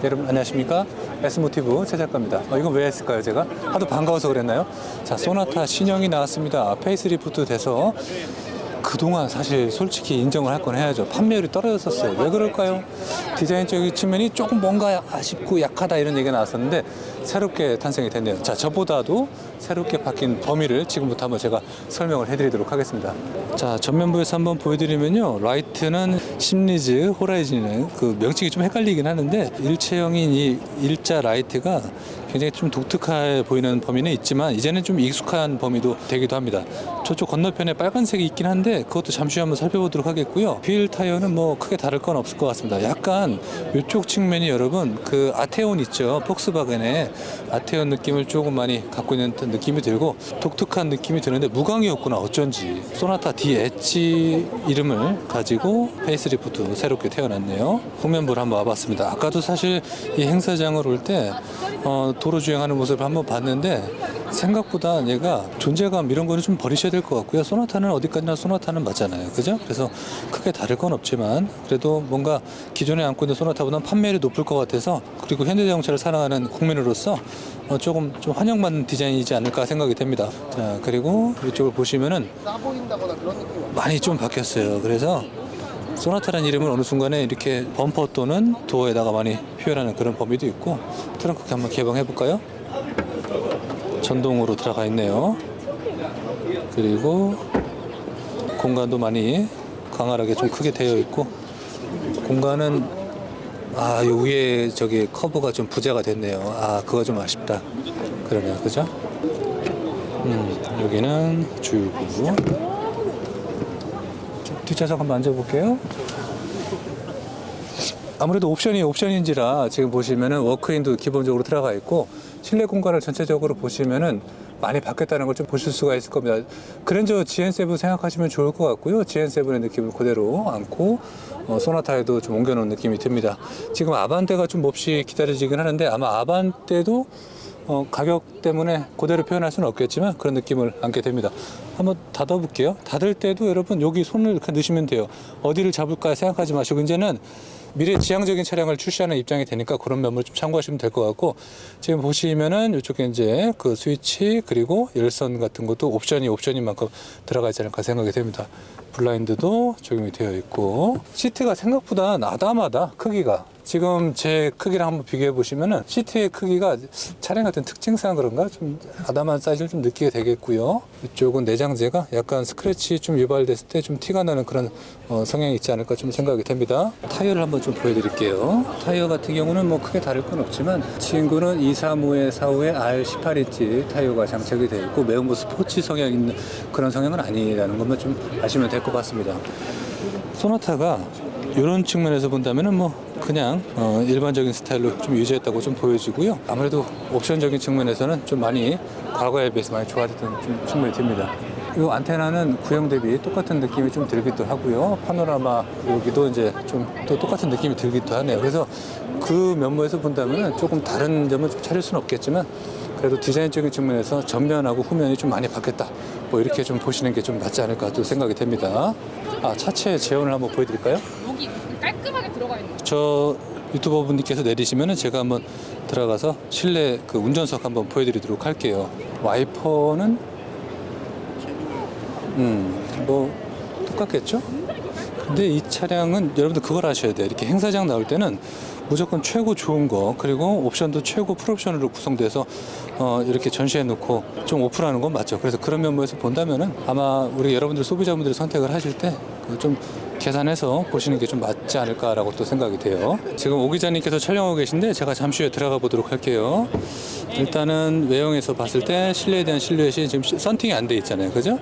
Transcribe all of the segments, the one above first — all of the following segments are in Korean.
여러분 안녕하십니까? S모티브 최 작가입니다. 이건 왜 했을까요 제가? 하도 반가워서 그랬나요? 자, 소나타 신형이 나왔습니다. 페이스리프트 돼서 그동안 사실 솔직히 인정을 할 건 해야죠. 판매율이 떨어졌었어요. 왜 그럴까요? 디자인적인 측면이 조금 뭔가 아쉽고 약하다 이런 얘기가 나왔었는데 새롭게 탄생이 됐네요. 자, 저보다도 새롭게 바뀐 범위를 지금부터 한번 제가 설명을 해드리도록 하겠습니다. 자, 전면부에서 한번 보여드리면요. 라이트는 심리즈, 호라이즌은 그 명칭이 좀 헷갈리긴 하는데 일체형인 이 일자 라이트가 굉장히 좀 독특해 보이는 범위는 있지만 이제는 좀 익숙한 범위도 되기도 합니다. 저쪽 건너편에 빨간색이 있긴 한데 그것도 잠시 한번 살펴보도록 하겠고요. 휠 타이어는 뭐 크게 다를 건 없을 것 같습니다. 약간 이쪽 측면이 여러분 그 아테온 있죠. 폭스바겐의 아테온 느낌을 조금 많이 갖고 있는 듯한 느낌이 들고 독특한 느낌이 드는데 무광이었구나 어쩐지. 소나타 DH 이름을 가지고 페이스리프트 새롭게 태어났네요. 후면부를 한번 와봤습니다. 아까도 사실 이 행사장을 올 때 도로 주행하는 모습을 한번 봤는데 생각보다 얘가 존재감 이런 거는 좀 버리셔야 될 것 같고요. 소나타는 어디까지나 소나타는 맞잖아요. 그죠? 그래서 크게 다를 건 없지만 그래도 뭔가 기존에 안고 있는 소나타보다는 판매율이 높을 것 같아서 그리고 현대자동차를 사랑하는 국민으로서 조금 좀 환영받는 디자인이지 않을까 생각이 됩니다. 자, 그리고 이쪽을 보시면은 많이 좀 바뀌었어요. 그래서 소나타라는 이름을 어느 순간에 이렇게 범퍼 또는 도어에다가 많이 표현하는 그런 범위도 있고 트렁크 한번 개방해 볼까요? 전동으로 들어가 있네요. 그리고 공간도 많이 광활하게 좀 크게 되어 있고 공간은 이 위에 저기 커브가 좀 부재가 됐네요. 그거 좀 아쉽다. 그러네요. 그죠? 여기는 주유구. 뒷좌석 한번 앉아볼게요. 아무래도 옵션인지라 지금 보시면은 워크인도 기본적으로 들어가 있고 실내 공간을 전체적으로 보시면은 많이 바뀌었다는 걸 좀 보실 수가 있을 겁니다. 그랜저 GN7 생각하시면 좋을 것 같고요. GN7의 느낌을 그대로 안고 소나타에도 좀 옮겨놓은 느낌이 듭니다. 지금 아반떼가 좀 몹시 기다려지긴 하는데 아마 아반떼도 가격 때문에 그대로 표현할 수는 없겠지만 그런 느낌을 안게 됩니다. 한번 닫아볼게요. 닫을 때도 여러분 여기 손을 이렇게 넣으시면 돼요. 어디를 잡을까 생각하지 마시고 이제는 미래 지향적인 차량을 출시하는 입장이 되니까 그런 면을 좀 참고하시면 될 것 같고 지금 보시면은 이쪽에 이제 그 스위치 그리고 열선 같은 것도 옵션인 만큼 들어가 있지 않을까 생각이 됩니다. 블라인드도 적용이 되어 있고 시트가 생각보다 아담하다 크기가. 지금 제 크기랑 한번 비교해 보시면은 시트의 크기가 차량 같은 특징상 그런가 좀 아담한 사이즈를 좀 느끼게 되겠고요. 이쪽은 내장재가 약간 스크래치 좀 유발됐을 때 좀 티가 나는 그런 성향이 있지 않을까 좀 생각이 됩니다. 타이어를 한번 좀 보여드릴게요. 타이어 같은 경우는 뭐 크게 다를 건 없지만 친구는 235에 45에 R18인치 타이어가 장착이 되어 있고 매우 뭐 스포츠 성향 있는 그런 성향은 아니라는 것만 좀 아시면 될 것 같습니다. 소나타가 이런 측면에서 본다면은 뭐 그냥 일반적인 스타일로 좀 유지했다고 좀 보여지고요. 아무래도 옵션적인 측면에서는 좀 많이 과거에 비해서 많이 좋아졌던 좀 측면이 듭니다. 이 안테나는 구형 대비 똑같은 느낌이 좀 들기도 하고요. 파노라마 여기도 이제 좀 또 똑같은 느낌이 들기도 하네요. 그래서 그 면모에서 본다면은 조금 다른 점은 좀 찾을 수는 없겠지만 그래도 디자인적인 측면에서 전면하고 후면이 좀 많이 바뀌었다. 뭐 이렇게 좀 보시는 게 좀 낫지 않을까 또 생각이 됩니다. 차체 제원을 한번 보여드릴까요? 여기 깔끔하게 들어가 있는. 저 유튜버 분들께서 내리시면은 제가 한번 들어가서 실내 그 운전석 한번 보여드리도록 할게요. 와이퍼는 뭐 똑같겠죠? 근데 이 차량은 여러분들 그걸 아셔야 돼요. 이렇게 행사장 나올 때는 무조건 최고 좋은 거 그리고 옵션도 최고 풀옵션으로 구성돼서 이렇게 전시해 놓고 좀 오픈하는 건 맞죠. 그래서 그런 면모에서 본다면은 아마 우리 여러분들 소비자분들이 선택을 하실 때 좀 계산해서 보시는 게 좀 맞지 않을까라고 또 생각이 돼요. 지금 오 기자님께서 촬영하고 계신데 제가 잠시 후에 들어가 보도록 할게요. 일단은 외형에서 봤을 때 실내에 대한 실루엣이 지금 썬팅이 안 돼 있잖아요. 그죠?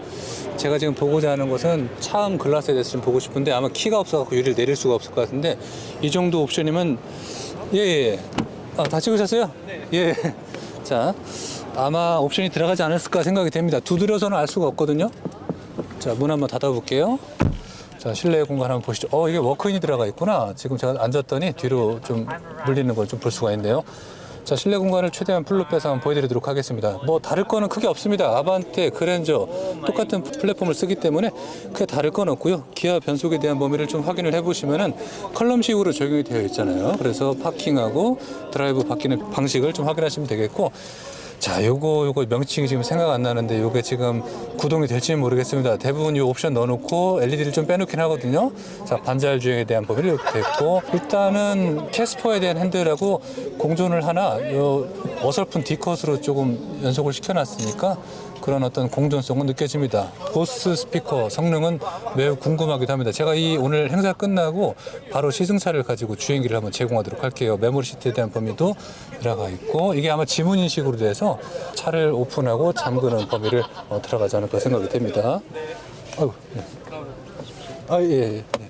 제가 지금 보고자 하는 것은 차음 글라스에 대해서 좀 보고 싶은데 아마 키가 없어서 유리를 내릴 수가 없을 것 같은데 이 정도 옵션이면 다 찍으셨어요? 네. 예. 자, 아마 옵션이 들어가지 않았을까 생각이 됩니다. 두드려서는 알 수가 없거든요. 자, 문 한번 닫아볼게요. 자, 실내 공간 한번 보시죠. 이게 워크인이 들어가 있구나. 지금 제가 앉았더니 뒤로 좀 물리는 걸 좀 볼 수가 있네요. 자, 실내 공간을 최대한 풀로 빼서 한번 보여드리도록 하겠습니다. 뭐 다를 거는 크게 없습니다. 아반떼, 그랜저 똑같은 플랫폼을 쓰기 때문에 크게 다를 건 없고요. 기아 변속에 대한 범위를 좀 확인을 해보시면은 컬럼식으로 적용이 되어 있잖아요. 그래서 파킹하고 드라이브 바뀌는 방식을 좀 확인하시면 되겠고, 자, 요거 명칭이 지금 생각 안 나는데 요게 지금 구동이 될지는 모르겠습니다. 대부분 이 옵션 넣어놓고 LED를 좀 빼놓긴 하거든요. 자, 반자율 주행에 대한 범위를 이렇게 됐고, 일단은 캐스퍼에 대한 핸들하고 공존을 하나 요 어설픈 D컷으로 조금 연속을 시켜놨으니까 그런 어떤 공존성은 느껴집니다. 보스 스피커 성능은 매우 궁금하기도 합니다. 제가 이 오늘 행사 끝나고 바로 시승차를 가지고 주행기를 한번 제공하도록 할게요. 메모리 시트에 대한 범위도 들어가 있고, 이게 아마 지문 인식으로 돼서 차를 오픈하고 잠그는 범위를 들어가지 않을까 생각이 됩니다. 아유, 네. 예.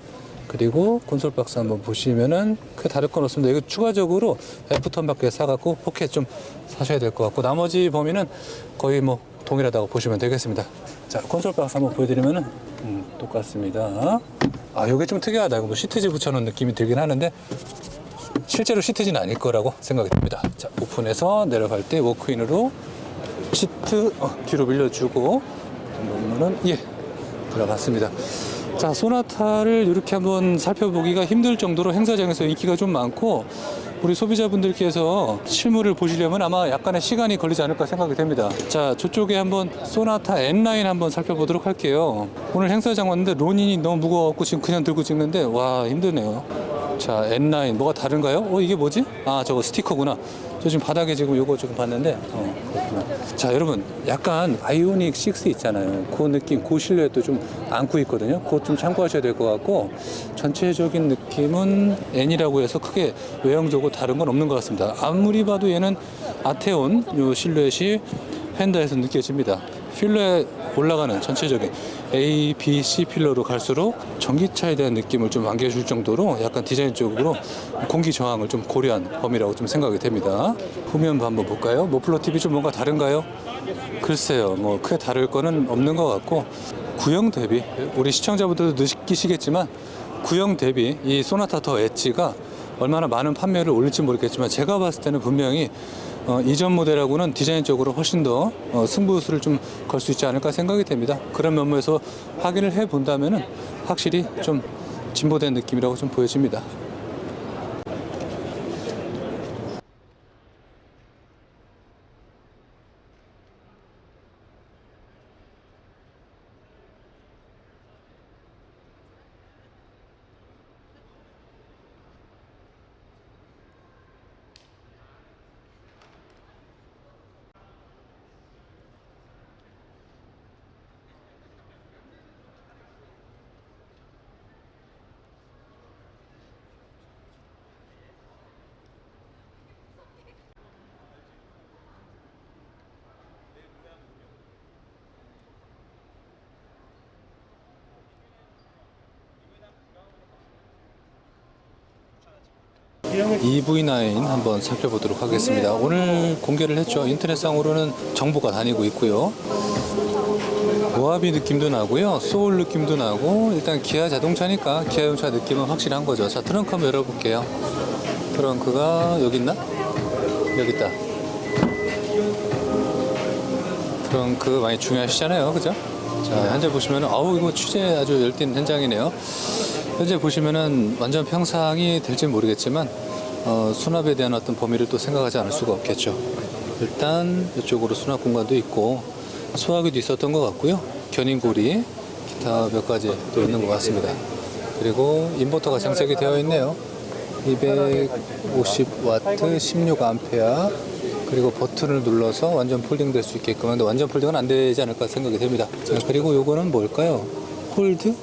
그리고 콘솔 박스 한번 보시면은 크게 다를 건 없습니다. 이거 추가적으로 F턴밖에 사갖고 포켓 좀 사셔야 될 것 같고, 나머지 범위는 거의 뭐 동일하다고 보시면 되겠습니다. 자, 콘솔 박스 한번 보여드리면은 똑같습니다. 아, 요게 좀 특이하다. 이거 뭐 시트지 붙여놓은 느낌이 들긴 하는데 실제로 시트지는 아닐 거라고 생각이 듭니다. 자, 오픈해서 내려갈 때 워크인으로 시트 뒤로 밀려주고 놓으면은 들어갔습니다. 자, 소나타를 이렇게 한번 살펴보기가 힘들 정도로 행사장에서 인기가 좀 많고, 우리 소비자분들께서 실물을 보시려면 아마 약간의 시간이 걸리지 않을까 생각이 됩니다. 자, 저쪽에 한번 소나타 N9 한번 살펴보도록 할게요. 오늘 행사장 왔는데 론인이 너무 무거워갖고 지금 그냥 들고 찍는데 와, 힘드네요. 자, N9 뭐가 다른가요? 이게 뭐지? 아, 저거 스티커구나. 저 지금 바닥에 지금 요거 조금 봤는데 그렇구나. 자, 여러분, 약간 아이오닉 6 있잖아요. 그 느낌, 그 실루엣도 좀 안고 있거든요. 그것 좀 참고하셔야 될 것 같고, 전체적인 느낌은 N이라고 해서 크게 외형적으로 다른 건 없는 것 같습니다. 아무리 봐도 얘는 아테온 요 실루엣이 펜다에서 느껴집니다. 필러에 올라가는 전체적인 A, B, C 필러로 갈수록 전기차에 대한 느낌을 좀 안겨줄 정도로 약간 디자인적으로 공기 저항을 좀 고려한 범위라고 좀 생각이 됩니다. 후면 한번 볼까요? 머플러 팁이 좀 뭔가 다른가요? 글쎄요, 뭐 크게 다를 거는 없는 것 같고, 구형 대비 우리 시청자분들도 느끼시겠지만 구형 대비 이 소나타 더 엣지가 얼마나 많은 판매를 올릴지 모르겠지만 제가 봤을 때는 분명히 이전 모델하고는 디자인적으로 훨씬 더 승부수를 좀 걸 수 있지 않을까 생각이 됩니다. 그런 면모에서 확인을 해 본다면은 확실히 좀 진보된 느낌이라고 좀 보여집니다. EV9 한번 살펴보도록 하겠습니다. 오늘 공개를 했죠. 인터넷상으로는 정보가 다니고 있고요. 모하비 느낌도 나고요. 소울 느낌도 나고, 일단 기아 자동차니까 기아 자동차 느낌은 확실한 거죠. 자, 트렁크 한번 열어볼게요. 트렁크가 여기 있나? 여기 있다. 트렁크 많이 중요하시잖아요, 그죠? 자, 현재 보시면은 이거 취재 아주 열띤 현장이네요. 현재 보시면은 완전 평상이 될지 모르겠지만 수납에 대한 어떤 범위를 또 생각하지 않을 수가 없겠죠. 일단 이쪽으로 수납 공간도 있고 소화기도 있었던 것 같고요. 견인고리, 기타 몇 가지 또 있는 것 같습니다. 그리고 인버터가 장착이 되어 있네요. 250W, 16A, 그리고 버튼을 눌러서 완전 폴딩 될 수 있게끔 하는데 완전 폴딩은 안 되지 않을까 생각이 됩니다. 자, 그리고 요거는 뭘까요? 홀드?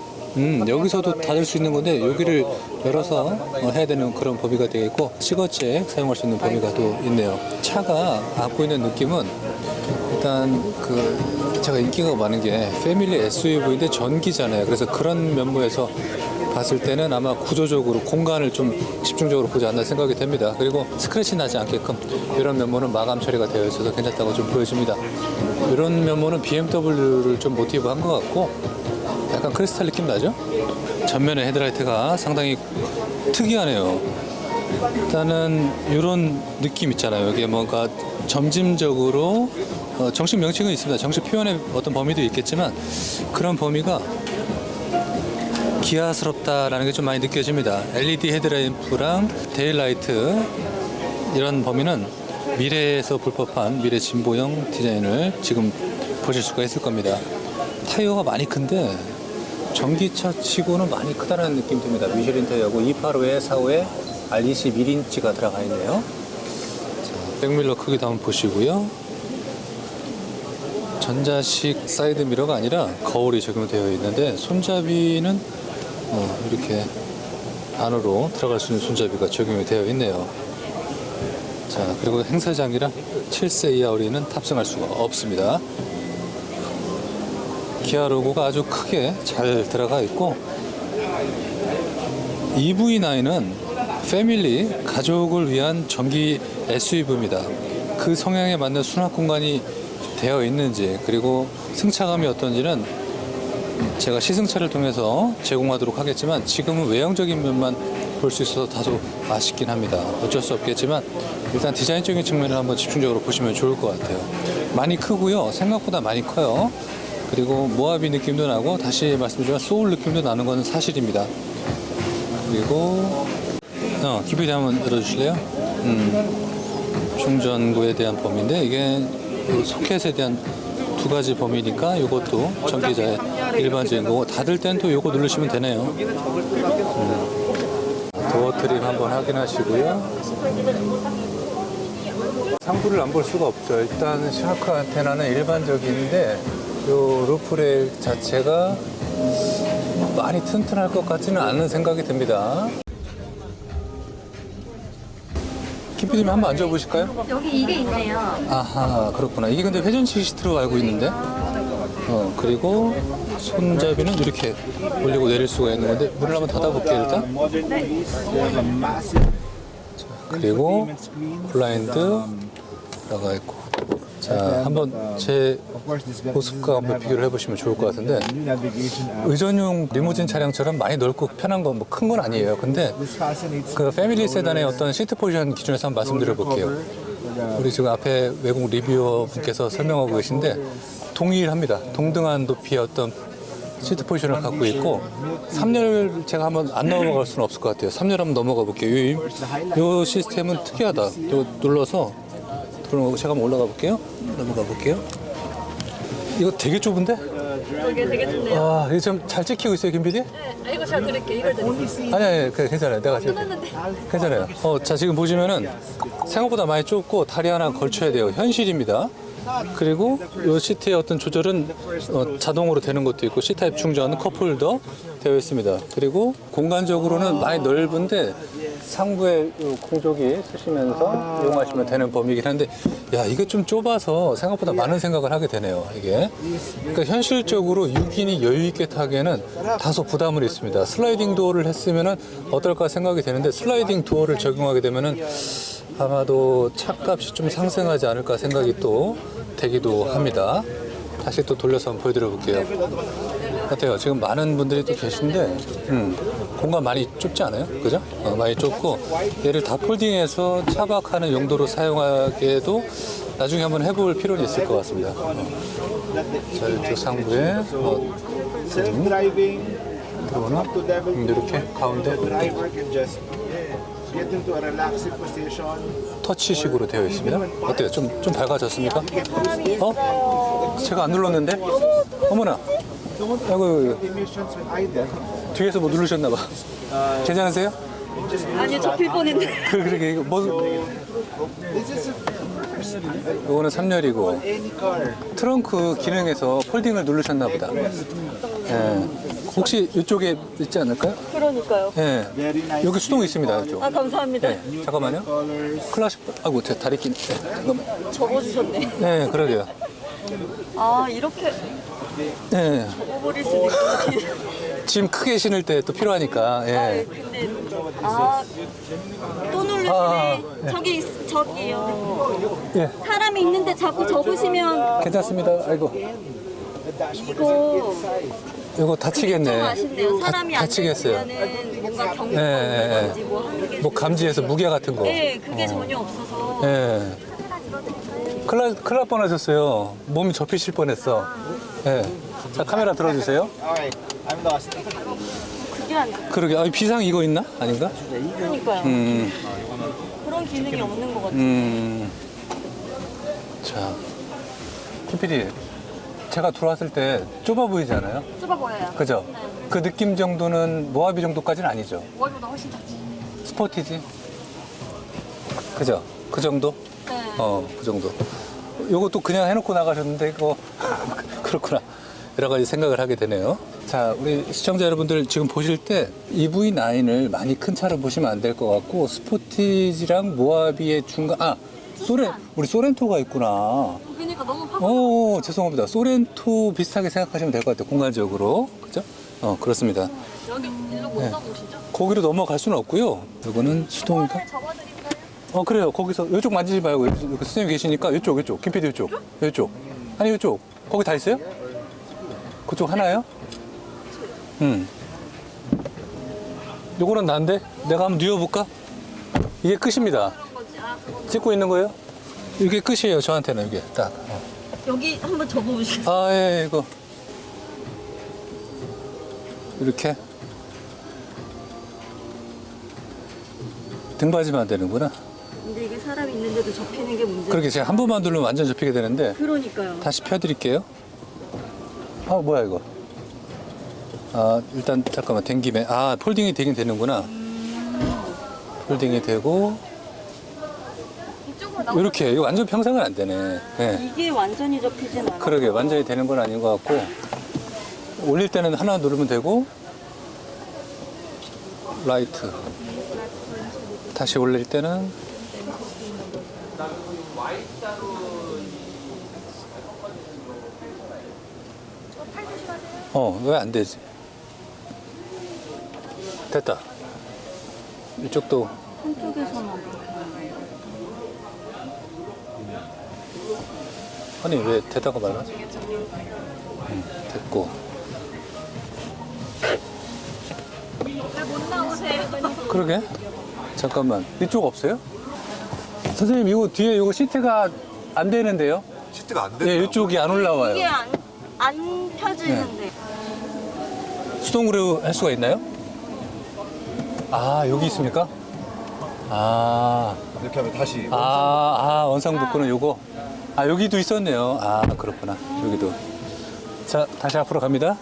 여기서도 닫을 수 있는 건데 여기를 열어서 해야 되는 그런 범위가 되겠고, 시거잭 사용할 수 있는 범위가 또 있네요. 차가 안고 있는 느낌은 일단 제가 인기가 많은 게 패밀리 SUV인데 전기잖아요. 그래서 그런 면모에서 봤을 때는 아마 구조적으로 공간을 좀 집중적으로 보지 않나 생각이 됩니다. 그리고 스크래치 나지 않게끔 이런 면모는 마감 처리가 되어 있어서 괜찮다고 좀 보여집니다. 이런 면모는 BMW를 좀 모티브한 것 같고 약간 크리스탈 느낌 나죠? 전면의 헤드라이트가 상당히 특이하네요. 일단은 이런 느낌 있잖아요. 이게 뭔가 점진적으로 정식 명칭은 있습니다. 정식 표현의 어떤 범위도 있겠지만 그런 범위가 기아스럽다라는 게 좀 많이 느껴집니다. LED 헤드램프랑 데일라이트 이런 범위는 미래에서 볼 법한 미래 진보형 디자인을 지금 보실 수가 있을 겁니다. 타이어가 많이 큰데 전기차 치고는 많이 크다는 느낌 듭니다. 미쉐린 타이어고 285에 45에 R21인치가 들어가 있네요. 자, 백밀러 크기도 한번 보시고요. 전자식 사이드 미러가 아니라 거울이 적용되어 있는데 손잡이는 이렇게 안으로 들어갈 수 있는 손잡이가 적용이 되어 있네요. 자, 그리고 행사장이라 7세 이하 어린이는 탑승할 수가 없습니다. 기아 로고가 아주 크게 잘 들어가 있고 EV9은 패밀리, 가족을 위한 전기 SUV입니다. 그 성향에 맞는 수납 공간이 되어 있는지 그리고 승차감이 어떤지는 제가 시승차를 통해서 제공하도록 하겠지만 지금은 외형적인 면만 볼 수 있어서 다소 아쉽긴 합니다. 어쩔 수 없겠지만 일단 디자인적인 측면을 한번 집중적으로 보시면 좋을 것 같아요. 많이 크고요. 생각보다 많이 커요. 그리고 모하비 느낌도 나고 다시 말씀드리지만 소울 느낌도 나는 건 사실입니다. 그리고 기비리 한번 열어주실래요? 충전구에 대한 범위인데 이게 소켓에 대한 두 가지 범위니까 이것도 전기자의 일반적인 거고 닫을 땐 또 이거 누르시면 되네요. 도어 트림 한번 확인하시고요. 상부를 안 볼 수가 없죠. 일단 샤크 안테나는 일반적인데 요 루프레일 자체가 많이 튼튼할 것 같지는 않은 생각이 듭니다. 김PD님 한번 앉아보실까요? 여기 이게 있네요. 아하, 그렇구나. 이게 근데 회전식 시트로 알고 있는데 그리고 손잡이는 이렇게 올리고 내릴 수가 있는 건데 문을 한번 닫아볼게요 일단. 자, 그리고 블라인드 들어가 있고 자 한번 제 모습과 한번 비교를 해보시면 좋을 것 같은데 의전용 리무진 차량처럼 많이 넓고 편한 건 뭐 큰 건 아니에요. 근데 그 패밀리 세단의 어떤 시트 포지션 기준에서 한번 말씀드려 볼게요. 우리 지금 앞에 외국 리뷰어 분께서 설명하고 계신데 동일합니다. 동등한 높이의 어떤 시트 포지션을 갖고 있고 3열 제가 한번 안 넘어갈 수는 없을 것 같아요. 3열 한번 넘어가 볼게요. 이 시스템은 특이하다. 이거 눌러서 제가 한번 올라가 볼게요. 넘어가 볼게요. 이거 되게 좁은데? 이게 되게 좋네요. 아, 이거 좀 잘 찍히고 있어요, 김 PD? 네, 이거 제가 드릴게요. 이걸 드릴게요. 아니, 괜찮아요. 내가 지금. 괜찮아요. 자, 지금 보시면은 생각보다 많이 좁고 다리 하나 걸쳐야 돼요. 현실입니다. 그리고 이 시트의 어떤 조절은 자동으로 되는 것도 있고 C타입 충전, 컵홀더 되어 있습니다. 그리고 공간적으로는 많이 넓은데 상부에 요 공조기 쓰시면서 이용하시면 되는 범위이긴 한데 야 이게 좀 좁아서 생각보다 많은 생각을 하게 되네요. 이게 그러니까 현실적으로 6인이 여유 있게 타기에는 다소 부담을 있습니다. 슬라이딩 도어를 했으면은 어떨까 생각이 되는데 슬라이딩 도어를 적용하게 되면은 아마도 차값이 좀 상승하지 않을까 생각이 또 되기도 합니다. 다시 또 돌려서 한번 보여드려 볼게요. 어때요? 지금 많은 분들이 또 계신데 공간 많이 좁지 않아요? 그죠? 많이 좁고 얘를 다 폴딩해서 차박하는 용도로 사용하기에도 나중에 한번 해볼 필요는 있을 것 같습니다. 자, 이쪽 상부에 들어오는 이렇게 가운데 터치식으로 되어 있습니다. 어때요? 좀 밝아졌습니까? 제가 안 눌렀는데? 어머나! 아이고, 뒤에서 뭐 누르셨나봐. 괜찮으세요? 아니요, 접힐 뻔했는데. 그러게, 이거 뭐. 이거는 3열이고, 트렁크 기능에서 폴딩을 누르셨나보다. 예. 혹시 이쪽에 있지 않을까요? 그러니까요. 예. 여기 수동 있습니다, 이쪽. 아, 감사합니다. 네, 잠깐만요. 클래식, 아이고, 제 다리 낀. 네, 잠깐만. 접어주셨네. 네, 그러게요. 아, 이렇게 네. 접어버릴 수도 있구나. 짐 크게 신을 때 또 필요하니까. 예. 근데, 또 누르시네. 저기요. 예. 사람이 있는데 자꾸 접으시면. 괜찮습니다. 아이고. 이거 이거 좀 다치겠네. 아쉽네요. 사람이 다치겠어요. 앉아있으면은 뭔가 예, 경고라든지 뭐 하는 게 뭐 감지해서 무게 같은 거. 네, 그게 전혀 없어서 예. 큰일 날 뻔하셨어요. 몸이 접히실 뻔했어. 예. 자, 카메라 들어주세요. 그게 안 돼. 그러게. 아, 비상 이거 있나? 아닌가? 그러니까요. 그런 기능이 없는 것 같아요. 자, 김 PD. 제가 들어왔을 때 좁아 보이지 않아요? 좁아 보여요. 그죠? 네. 그 느낌 정도는 모하비 정도까지는 아니죠? 월보다 훨씬 작지. 스포티지? 그죠? 그 정도? 네. 그 정도. 요것도 그냥 해놓고 나가셨는데, 이거, 그렇구나. 여러 가지 생각을 하게 되네요. 자, 우리 시청자 여러분들 지금 보실 때 EV9을 많이 큰 차로 보시면 안 될 것 같고, 스포티지랑 모하비의 중간, 우리 소렌토가 있구나. 그러니까 너무 파고. 죄송합니다. 소렌토 비슷하게 생각하시면 될 것 같아요. 공간적으로. 그죠? 그렇습니다. 여기 일로 못 가보시죠? 거기로 넘어갈 수는 없고요. 이거는 수동인가? 접어드릴까요? 그래요. 거기서 이쪽 만지지 말고 여기 선생님 계시니까 이쪽 김PD 이쪽 아니 이쪽 거기 다 있어요? 그쪽 하나요? 요거는 난데 내가 한번 뉘어볼까? 이게 끝입니다. 찍고 있는 거예요? 이게 끝이에요. 저한테는 이게 딱. 여기 한번 접어보시겠어요? 아, 예, 이거 이렇게 등 빠지면 안 되는구나. 근데 이게 사람이 있는데도 접히는 게 문제예요. 그렇게 제가 한 번만 누르면 완전 접히게 되는데 그러니까요. 다시 펴드릴게요. 뭐야 이거? 일단 잠깐만 당김에 폴딩이 되긴 되는구나. 폴딩이 되고 이쪽으로 이렇게 이거 완전 평상은 안 되네. 네. 이게 완전히 접히진 않아. 그러게 완전히 되는 건 아닌 것 같고 올릴 때는 하나 누르면 되고 라이트 다시 올릴 때는 왜 안 되지? 됐다. 이쪽도 한쪽에서만 그렇게 아니 왜 되다가 말아? 됐고 못 나오세요. 그러게 잠깐만 이쪽 없어요? 선생님 이거 뒤에 이거 시트가 안 되는데요? 시트가 안 돼. 예 이쪽이 안 올라와요. 이게 안 펴지는데. 수동으로 할 수가 있나요? 여기 있습니까? 이렇게 하면 다시 원상복구는 요거. 여기도 있었네요. 그렇구나. 여기도. 자, 다시 앞으로 갑니다.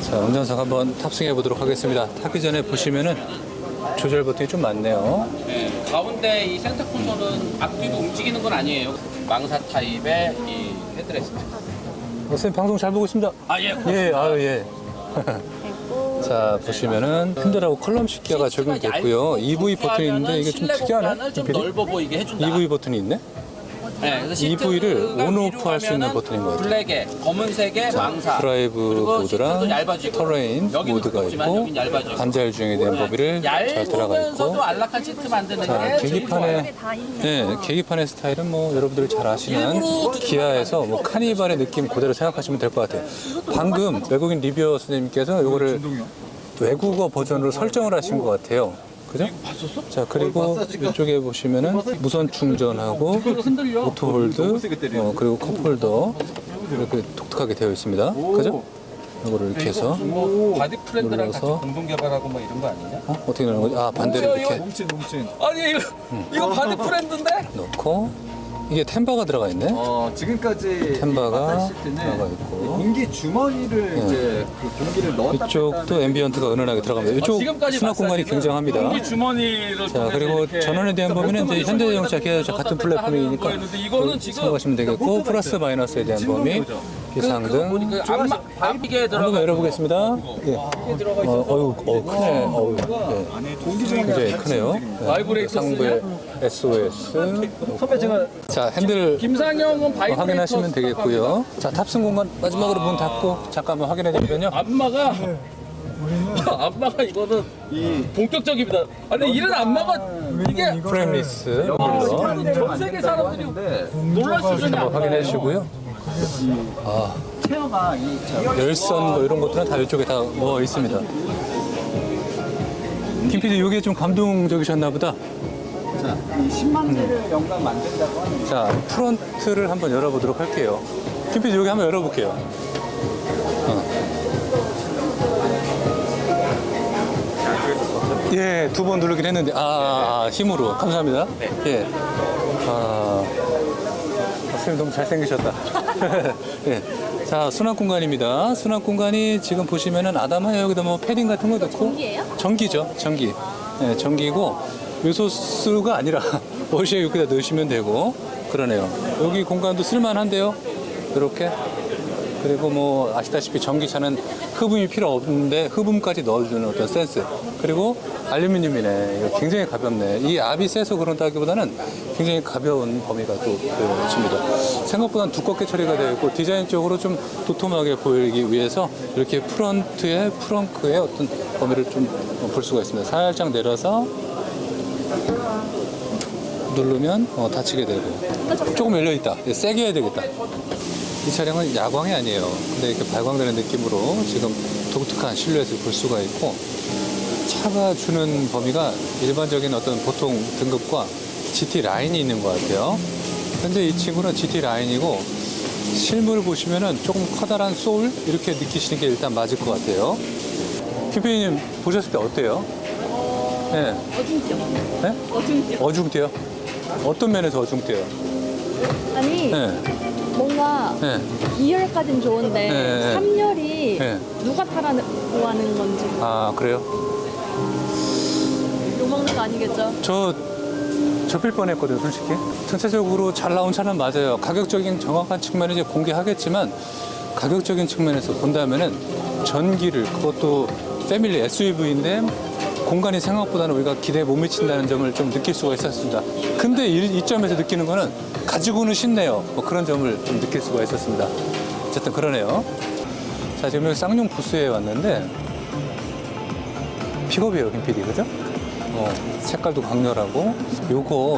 자, 운전석 한번 탑승해 보도록 하겠습니다. 타기 전에 보시면은 조절 버튼이 좀 많네요. 네, 가운데 이 센터 콘솔은 앞뒤로 움직이는 건 아니에요. 망사 타입의 이 헤드레스트. 선생님 방송 잘 보고 있습니다. 예. 예. 자, 보시면은 핸들하고 컬럼식 기어가 적용됐고요. EV 버튼이 있는데 이게 좀 특이하네. 좀 넓어 보이게 해준다. EV 버튼이 있네. 네, 그래서 EV를 시트가 온오프 위로 할 수 있는 가면은 버튼인 것 같아요. 블랙에 검은색의 망사. 드라이브 그리고 모드랑 시트도 얇아지고. 터레인 여기는 모드가 두껍지만 있고 여긴 얇아지고. 반자율 주행에 대한 법의를 잘 들어가 얇으면서도 있고 안락한 시트 만드는 자, 게 제일 좋아요. 계기판의 스타일은 뭐 여러분들이 잘 아시는 기아에서 뭐 카니발의 느낌 그대로 생각하시면 될 것 같아요. 방금 외국인 리뷰어 선생님께서 이거를 외국어 버전으로 설정을 하신 것 같아요. 그죠? 자, 그리고 이쪽에 보시면은 무선 충전하고 오토홀드, 그리고 컵홀더 이렇게 독특하게 되어 있습니다. 그죠? 이거를 이렇게 해서 바디 프렌드랑 같이 눌러서 공동 개발하고 뭐 이런 거 아니냐? 어떻게 되는 거지? 반대로 이렇게 뭉친. 아니 이거 바디 프렌드인데? 넣고 이게 템바가 들어가 있네. 지금까지 템바가 마사 시트는 들어가 있고 공기 주머니를 이제 그 공기를 넣었다 이쪽도 앰비언트가 은은하게 들어갑니다. 이쪽 지금까지 수납 공간이 마사지는 굉장합니다. 공기 주머니를 자, 통해서 그리고 이렇게 전원에 대한 범위는 이제 현대자동차, 기아자동차 같은 플랫폼이니까 거였는데 이거는 지금 생각하시면 되겠고 플러스 마이너스에 대한 범위, 비상등 그 앞이게 한번 들어가 열어보겠습니다. 예. 크네. 굉장히 크네요. 상부에 SOS. 선배 제가 자, 핸들 김상형은 바이브레이터 확인하시면 되겠고요. 자, 탑승 공간 마지막으로 문 닫고 잠깐만 확인해 드리면요. 안마가 안마가 이거는 본격적입니다. 아니 이런 안마가 이게 프레임리스 전 세계 사람들이 놀랄 수준이 한번 확인해 주시고요. 체어가 이 열선 뭐 이런 것들은 다 이쪽에 다 모아 있습니다. 김 PD 이게 좀 감동적이셨나 보다. 자, 이 10만대를 연간 만든다고 하는 자, 프론트를 한번 열어보도록 할게요. 김 PD 여기 한번 열어볼게요. 예, 2번 누르긴 했는데, 힘으로. 감사합니다. 예. 선생님 너무 잘생기셨다. 예. 자, 수납 공간입니다. 수납 공간이 지금 보시면은 아담하게 여기다 뭐 패딩 같은 거 넣고. 전기예요? 전기죠, 전기. 예, 전기고, 요소수가 아니라 워시에 여기다 넣으시면 되고, 그러네요. 여기 공간도 쓸만한데요. 이렇게. 그리고 뭐 아시다시피 전기차는 흡음이 필요 없는데 흡음까지 넣어주는 어떤 센스. 그리고 알루미늄이네. 이거 굉장히 가볍네. 이 압이 세서 그런다기보다는 굉장히 가벼운 범위가 또 보여집니다. 생각보다 두껍게 처리가 되어 있고 디자인적으로 좀 도톰하게 보이기 위해서 이렇게 프런트에 프렁크의 어떤 범위를 좀 볼 수가 있습니다. 살짝 내려서 누르면 닫히게 되고 조금 열려 있다. 세게 해야 되겠다. 이 차량은 야광이 아니에요. 근데 이렇게 발광되는 느낌으로 지금 독특한 실루엣을 볼 수가 있고 차가 주는 범위가 일반적인 어떤 보통 등급과 GT 라인이 있는 것 같아요. 현재 이 친구는 GT 라인이고 실물을 보시면은 조금 커다란 소울 이렇게 느끼시는 게 일단 맞을 것 같아요. 김PD님 보셨을 때 어때요? 네. 어중뛰어. 네? 어중뛰어. 어중뛰어요? 어떤 면에서 어중뛰어요? 아니 네. 뭔가 네. 2열까지는 좋은데 네. 3열이 네. 누가 타라고 하는 건지 아, 그래요? 욕먹는 거 아니겠죠? 저 접힐 뻔했거든요, 솔직히. 전체적으로 잘 나온 차는 맞아요. 가격적인 정확한 측면을 이제 공개하겠지만 가격적인 측면에서 본다면은 전기를 그것도 패밀리 SUV인데 공간이 생각보다는 우리가 기대에 못 미친다는 점을 좀 느낄 수가 있었습니다. 근데 이 점에서 느끼는 거는 가지고는 쉽네요. 뭐 그런 점을 좀 느낄 수가 있었습니다. 어쨌든 그러네요. 자, 지금 여기 쌍용 부스에 왔는데 픽업이에요, 김 PD, 그죠? 색깔도 강렬하고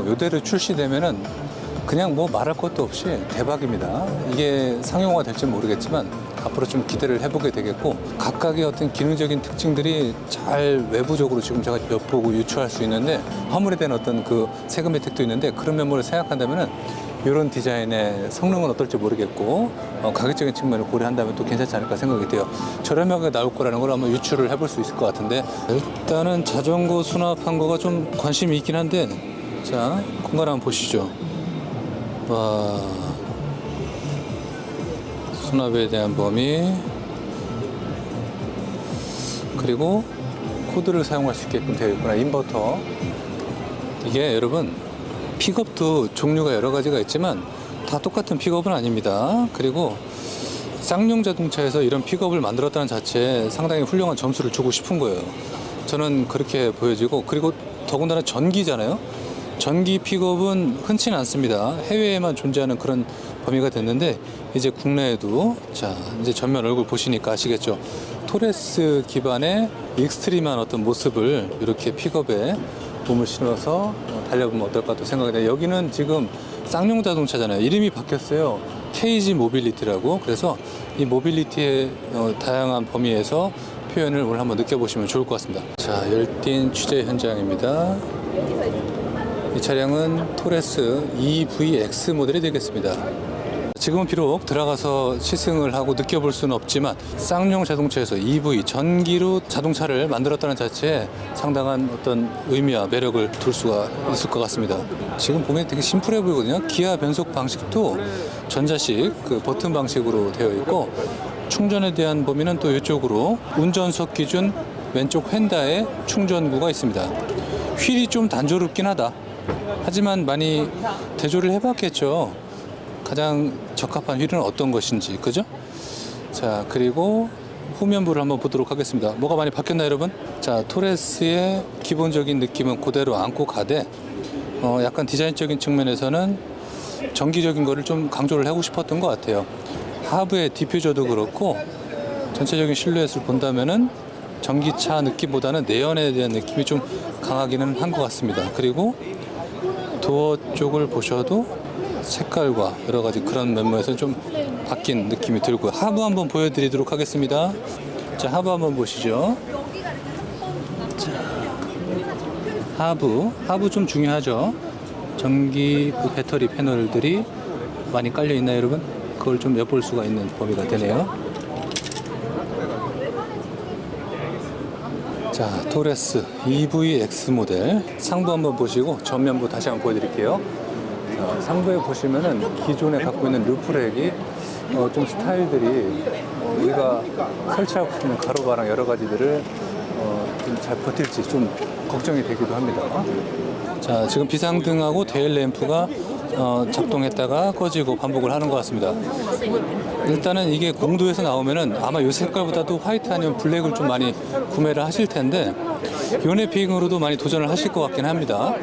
요대로 출시되면은 그냥 뭐 말할 것도 없이 대박입니다. 이게 상용화 될지 모르겠지만 앞으로 좀 기대를 해보게 되겠고 각각의 어떤 기능적인 특징들이 잘 외부적으로 지금 제가 엿보고 유추할 수 있는데 화물에 대한 어떤 그 세금 혜택도 있는데 그런 면모를 생각한다면은 이런 디자인의 성능은 어떨지 모르겠고 가격적인 측면을 고려한다면 또 괜찮지 않을까 생각이 돼요. 저렴하게 나올 거라는 걸 한번 유추를 해볼 수 있을 것 같은데 일단은 자전거 수납한 거가 좀 관심이 있긴 한데 자 공간 한번 보시죠. 와 수납에 대한 범위 그리고 코드를 사용할 수 있게끔 되어 있구나. 인버터. 이게 여러분 픽업도 종류가 여러 가지가 있지만 다 똑같은 픽업은 아닙니다. 그리고 쌍용 자동차에서 이런 픽업을 만들었다는 자체에 상당히 훌륭한 점수를 주고 싶은 거예요. 저는 그렇게 보여지고 그리고 더군다나 전기잖아요. 전기 픽업은 흔치는 않습니다. 해외에만 존재하는 그런 범위가 됐는데 이제 국내에도 자 이제 전면 얼굴 보시니까 아시겠죠. 토레스 기반의 익스트림한 어떤 모습을 이렇게 픽업에 봄을 실어서 달려보면 어떨까 또 생각이 돼요. 여기는 지금 쌍용 자동차잖아요. 이름이 바뀌었어요. KG 모빌리티라고. 그래서 이 모빌리티의 다양한 범위에서 표현을 오늘 한번 느껴보시면 좋을 것 같습니다. 자, 열띤 취재 현장입니다. 이 차량은 토레스 EVX 모델이 되겠습니다. 지금은 비록 들어가서 시승을 하고 느껴볼 수는 없지만 쌍용 자동차에서 EV 전기로 자동차를 만들었다는 자체에 상당한 어떤 의미와 매력을 둘 수가 있을 것 같습니다. 지금 보면 되게 심플해 보이거든요. 기아 변속 방식도 전자식 그 버튼 방식으로 되어 있고 충전에 대한 범위는 또 이쪽으로 운전석 기준 왼쪽 휀다에 충전구가 있습니다. 휠이 좀 단조롭긴 하다. 하지만 많이 대조를 해봤겠죠. 가장 적합한 휠은 어떤 것인지, 그죠? 자, 그리고 후면부를 한번 보도록 하겠습니다. 뭐가 많이 바뀌었나요, 여러분? 자, 토레스의 기본적인 느낌은 그대로 안고 가되, 약간 디자인적인 측면에서는 전기적인 거를 좀 강조를 하고 싶었던 것 같아요. 하부의 디퓨저도 그렇고, 전체적인 실루엣을 본다면은 전기차 느낌보다는 내연에 대한 느낌이 좀 강하기는 한 것 같습니다. 그리고 도어 쪽을 보셔도 색깔과 여러 가지 그런 면모에서 좀 바뀐 느낌이 들고요. 하부 한번 보여드리도록 하겠습니다. 자, 하부 한번 보시죠. 자, 하부 좀 중요하죠. 전기 그 배터리 패널들이 많이 깔려 있나요, 여러분? 그걸 좀 엿볼 수가 있는 범위가 되네요. 자, 토레스 EVX 모델 상부 한번 보시고 전면부 다시 한번 보여드릴게요. 자, 상부에 보시면은 기존에 갖고 있는 루프렉이 좀 스타일들이 우리가 설치하고 있는 가로바랑 여러 가지들을 좀 잘 버틸지 좀 걱정이 되기도 합니다. 자, 지금 비상등하고 테일 램프가 작동했다가 꺼지고 반복을 하는 것 같습니다. 일단은 이게 공도에서 나오면은 아마 이 색깔보다도 화이트 아니면 블랙을 좀 많이 구매를 하실 텐데 요네핑으로도 많이 도전을 하실 것 같긴 합니다.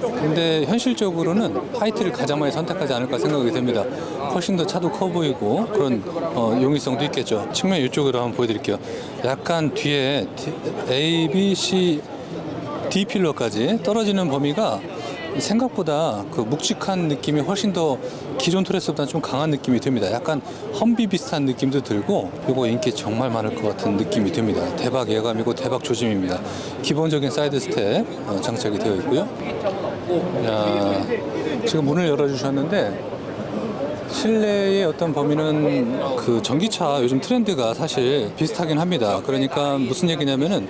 근데 현실적으로는 화이트를 가장 많이 선택하지 않을까 생각이 됩니다. 훨씬 더 차도 커 보이고 그런 용이성도 있겠죠. 측면 이쪽으로 한번 보여드릴게요. 약간 뒤에 A, B, C, D 필러까지 떨어지는 범위가 생각보다 그 묵직한 느낌이 훨씬 더 기존 토레스보다 좀 강한 느낌이 듭니다. 약간 험비 비슷한 느낌도 들고 이거 인기 정말 많을 것 같은 느낌이 듭니다. 대박 예감이고 대박 조짐입니다. 기본적인 사이드 스텝 장착이 되어 있고요. 자, 지금 문을 열어주셨는데 실내의 어떤 범위는 그 전기차 요즘 트렌드가 사실 비슷하긴 합니다. 그러니까 무슨 얘기냐면은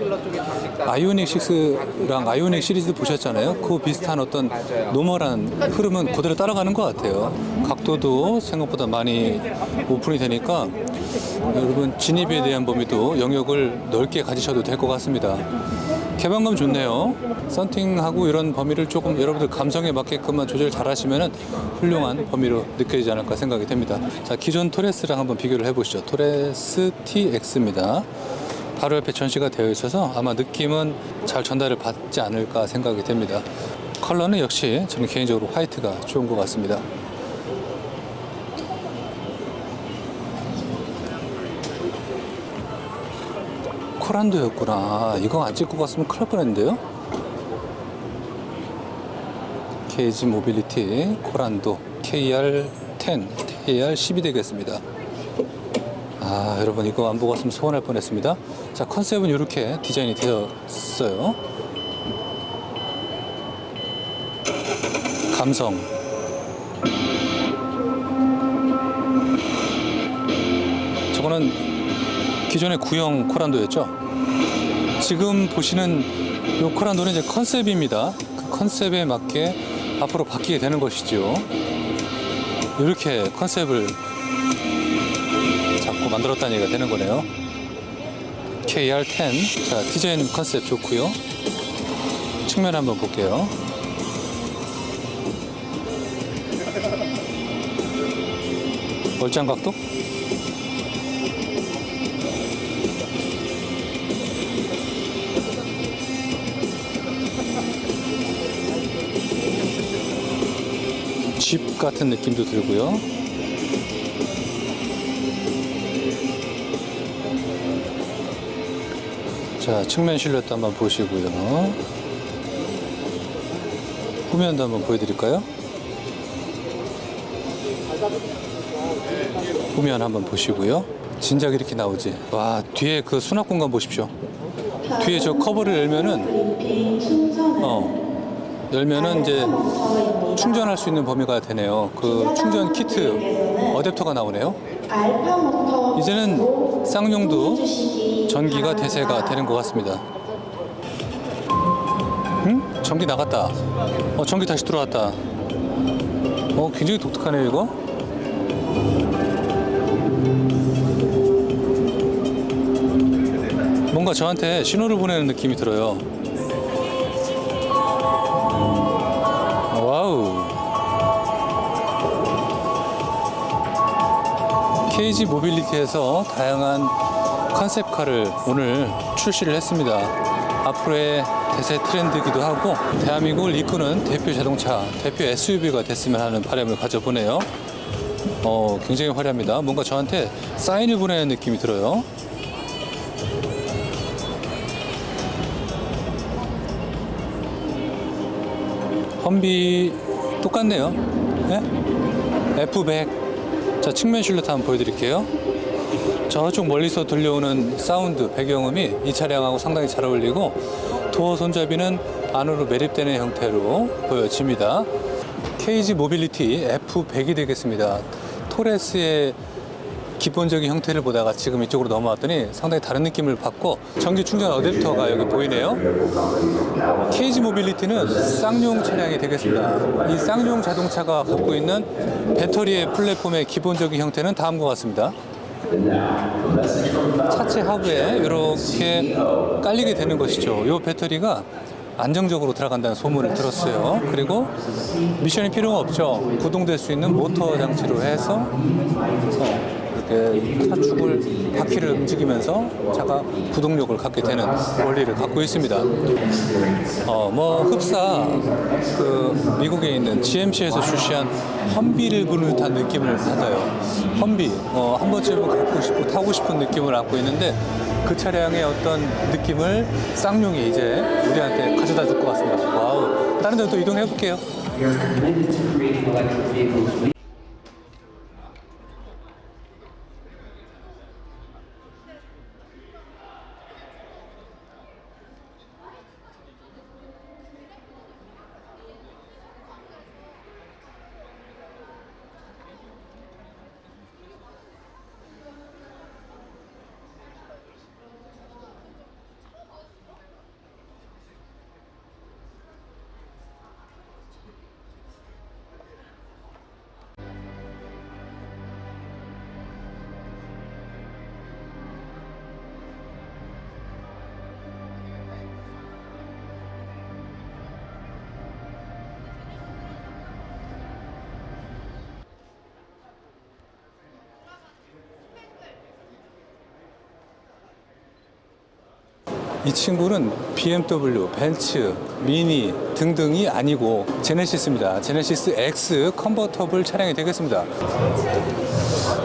아이오닉 6랑 아이오닉 시리즈 보셨잖아요. 그 비슷한 어떤 노멀한 흐름은 그대로 따라가는 것 같아요. 각도도 생각보다 많이 오픈이 되니까 여러분 진입에 대한 범위도 영역을 넓게 가지셔도 될 것 같습니다. 개방감 좋네요. 썬팅하고 이런 범위를 조금 여러분들 감성에 맞게끔만 조절 잘 하시면은 훌륭한 범위로 느껴지지 않을까 생각이 됩니다. 자, 기존 토레스랑 한번 비교를 해보시죠. 토레스 TX입니다. 바로 옆에 전시가 되어 있어서 아마 느낌은 잘 전달을 받지 않을까 생각이 됩니다. 컬러는 역시 저는 개인적으로 화이트가 좋은 것 같습니다. 코란도였구나. 이거 안 찍고 갔으면 큰일 날 뻔했는데요. KG 모빌리티 코란도 KR10, KR12 되겠습니다. 아, 여러분 이거 안 보고 왔으면 소원할 뻔했습니다. 자, 컨셉은 이렇게 디자인이 되었어요. 감성. 저거는 기존의 구형 코란도였죠. 지금 보시는 이 코란도는 이제 컨셉입니다. 그 컨셉에 맞게 앞으로 바뀌게 되는 것이죠. 이렇게 컨셉을 잡고 만들었다는 얘기가 되는 거네요. KR10. 자, 디자인 컨셉 좋고요. 측면 한번 볼게요. 멀짱 각도? 집 같은 느낌도 들고요. 자, 측면 실루엣도 한번 보시고요. 후면도 한번 보여드릴까요? 후면 한번 보시고요. 진작 이렇게 나오지. 와, 뒤에 그 수납 공간 보십시오. 뒤에 저 커버를 열면은 이제 충전할 수 있는 범위가 되네요. 그 충전 키트 어댑터가 나오네요. 이제는 쌍용도 전기가 대세가 되는 것 같습니다. 응? 전기 나갔다. 전기 다시 들어왔다. 굉장히 독특하네요, 이거. 뭔가 저한테 신호를 보내는 느낌이 들어요. 와우. KG 모빌리티에서 다양한 컨셉카를 오늘 출시를 했습니다. 앞으로의 대세 트렌드이기도 하고 대한민국을 이끄는 대표 자동차, 대표 SUV가 됐으면 하는 바람을 가져보네요. 굉장히 화려합니다. 뭔가 저한테 사인을 보내는 느낌이 들어요. 험비 똑같네요. 네? F100. 자, 측면 실루엣 한번 보여드릴게요. 저쪽 멀리서 들려오는 사운드, 배경음이 이 차량하고 상당히 잘 어울리고 도어 손잡이는 안으로 매립되는 형태로 보여집니다. KG 모빌리티 F100이 되겠습니다. 토레스의 기본적인 형태를 보다가 지금 이쪽으로 넘어왔더니 상당히 다른 느낌을 받고 전기 충전 어댑터가 여기 보이네요. KG 모빌리티는 쌍용 차량이 되겠습니다. 이 쌍용 자동차가 갖고 있는 배터리의 플랫폼의 기본적인 형태는 다음과 같습니다. 차체 하부에 이렇게 깔리게 되는 것이죠. 이 배터리가 안정적으로 들어간다는 소문을 들었어요. 그리고 미션이 필요가 없죠. 구동될 수 있는 모터 장치로 해서 이렇게 차축을 바퀴를 움직이면서 차가 구동력을 갖게 되는 원리를 갖고 있습니다. 흡사 그 미국에 있는 GMC에서 출시한 험비를 부는 듯한 느낌을 받아요. 험비 한 번쯤은 갖고 싶고 타고 싶은 느낌을 안고 있는데 그 차량의 어떤 느낌을 쌍용이 이제 우리한테 가져다 줄 것 같습니다. 와우. 다른 데로 또 이동해 볼게요. 이 친구는 BMW, 벤츠, 미니 등등이 아니고 제네시스입니다. 제네시스 X 컨버터블 차량이 되겠습니다.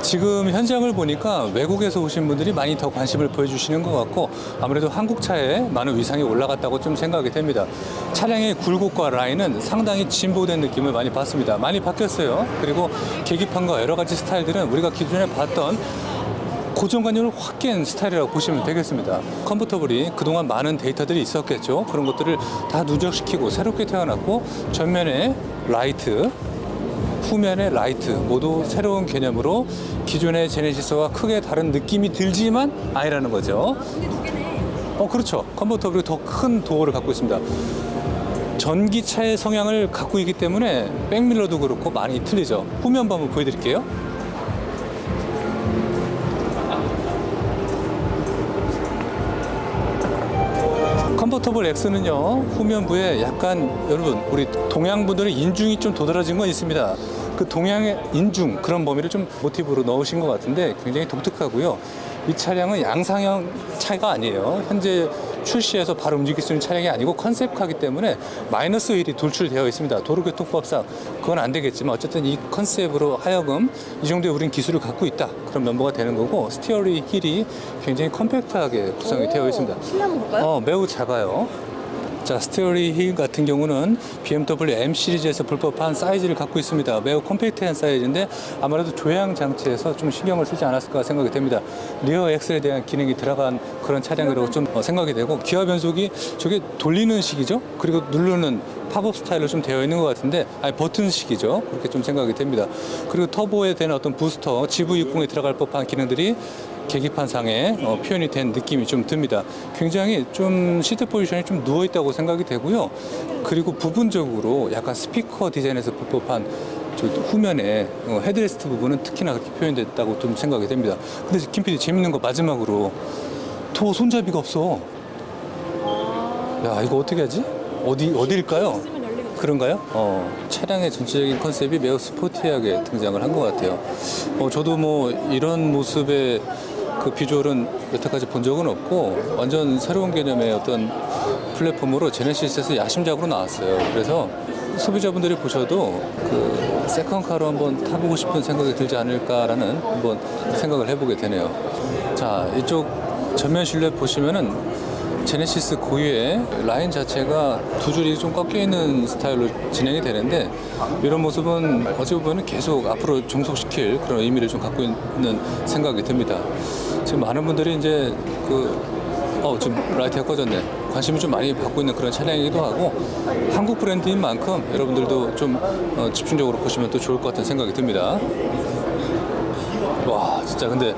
지금 현장을 보니까 외국에서 오신 분들이 많이 더 관심을 보여주시는 것 같고 아무래도 한국 차에 많은 위상이 올라갔다고 좀 생각이 됩니다. 차량의 굴곡과 라인은 상당히 진보된 느낌을 많이 받습니다. 많이 바뀌었어요. 그리고 계기판과 여러 가지 스타일들은 우리가 기존에 봤던 고정관념을 확 깬 스타일이라고 보시면 되겠습니다. 컨버터블이 그동안 많은 데이터들이 있었겠죠. 그런 것들을 다 누적시키고 새롭게 태어났고 전면에 라이트, 후면에 라이트 모두 새로운 개념으로 기존의 제네시스와 크게 다른 느낌이 들지만 아니라는 거죠. 그렇죠. 컨버터블이 더 큰 도어를 갖고 있습니다. 전기차의 성향을 갖고 있기 때문에 백밀러도 그렇고 많이 틀리죠. 후면부 한번 보여드릴게요. 컨버터블 X는요 후면부에 약간 여러분 우리 동양분들은 인중이 좀 도드라진 건 있습니다. 그 동양의 인중 그런 범위를 좀 모티브로 넣으신 것 같은데 굉장히 독특하고요. 이 차량은 양상형 차가 아니에요. 현재 출시해서 바로 움직일 수 있는 차량이 아니고 컨셉카기 때문에 마이너스 휠이 돌출되어 있습니다. 도로교통법상 그건 안 되겠지만 어쨌든 이 컨셉으로 하여금 이 정도의 우린 기술을 갖고 있다 그런 멤버가 되는 거고 스티어링 휠이 굉장히 컴팩트하게 구성이 되어 있습니다. 실내 한번 볼까요? 매우 작아요. 자, 스티어링 휠 같은 경우는 BMW M 시리즈에서 불법한 사이즈를 갖고 있습니다. 매우 컴팩트한 사이즈인데 아무래도 조향 장치에서 좀 신경을 쓰지 않았을까 생각이 됩니다. 리어 엑셀에 대한 기능이 들어간 그런 차량이라고 좀 생각이 되고 기아 변속이 저게 돌리는 식이죠. 그리고 누르는 팝업 스타일로 좀 되어 있는 것 같은데 버튼식이죠. 그렇게 좀 생각이 됩니다. 그리고 터보에 대한 어떤 부스터 GV60에 들어갈 법한 기능들이 계기판상에 표현이 된 느낌이 좀 듭니다. 굉장히 좀 시트 포지션이 좀 누워있다고 생각이 되고요. 그리고 부분적으로 약간 스피커 디자인에서 불법한 저 후면에 헤드레스트 부분은 특히나 그렇게 표현됐다고 좀 생각이 됩니다. 근데 김 PD 재밌는 거 마지막으로 도어 손잡이가 없어. 야 이거 어떻게 하지? 어디일까요? 그런가요? 차량의 전체적인 컨셉이 매우 스포티하게 등장을 한 것 같아요. 저도 뭐 이런 모습의 그 비주얼은 여태까지 본 적은 없고 완전 새로운 개념의 어떤 플랫폼으로 제네시스에서 야심작으로 나왔어요. 그래서 소비자분들이 보셔도 그 세컨카로 한번 타보고 싶은 생각이 들지 않을까라는 한번 생각을 해보게 되네요. 자, 이쪽 전면 실내 보시면은 제네시스 고유의 라인 자체가 두 줄이 좀 꺾여 있는 스타일로 진행이 되는데 이런 모습은 어찌 보면 계속 앞으로 종속시킬 그런 의미를 좀 갖고 있는 생각이 듭니다. 지금 많은 분들이 이제 지금 라이트가 꺼졌네. 관심을 좀 많이 받고 있는 그런 차량이기도 하고 한국 브랜드인 만큼 여러분들도 좀 집중적으로 보시면 또 좋을 것 같은 생각이 듭니다. 와, 진짜 근데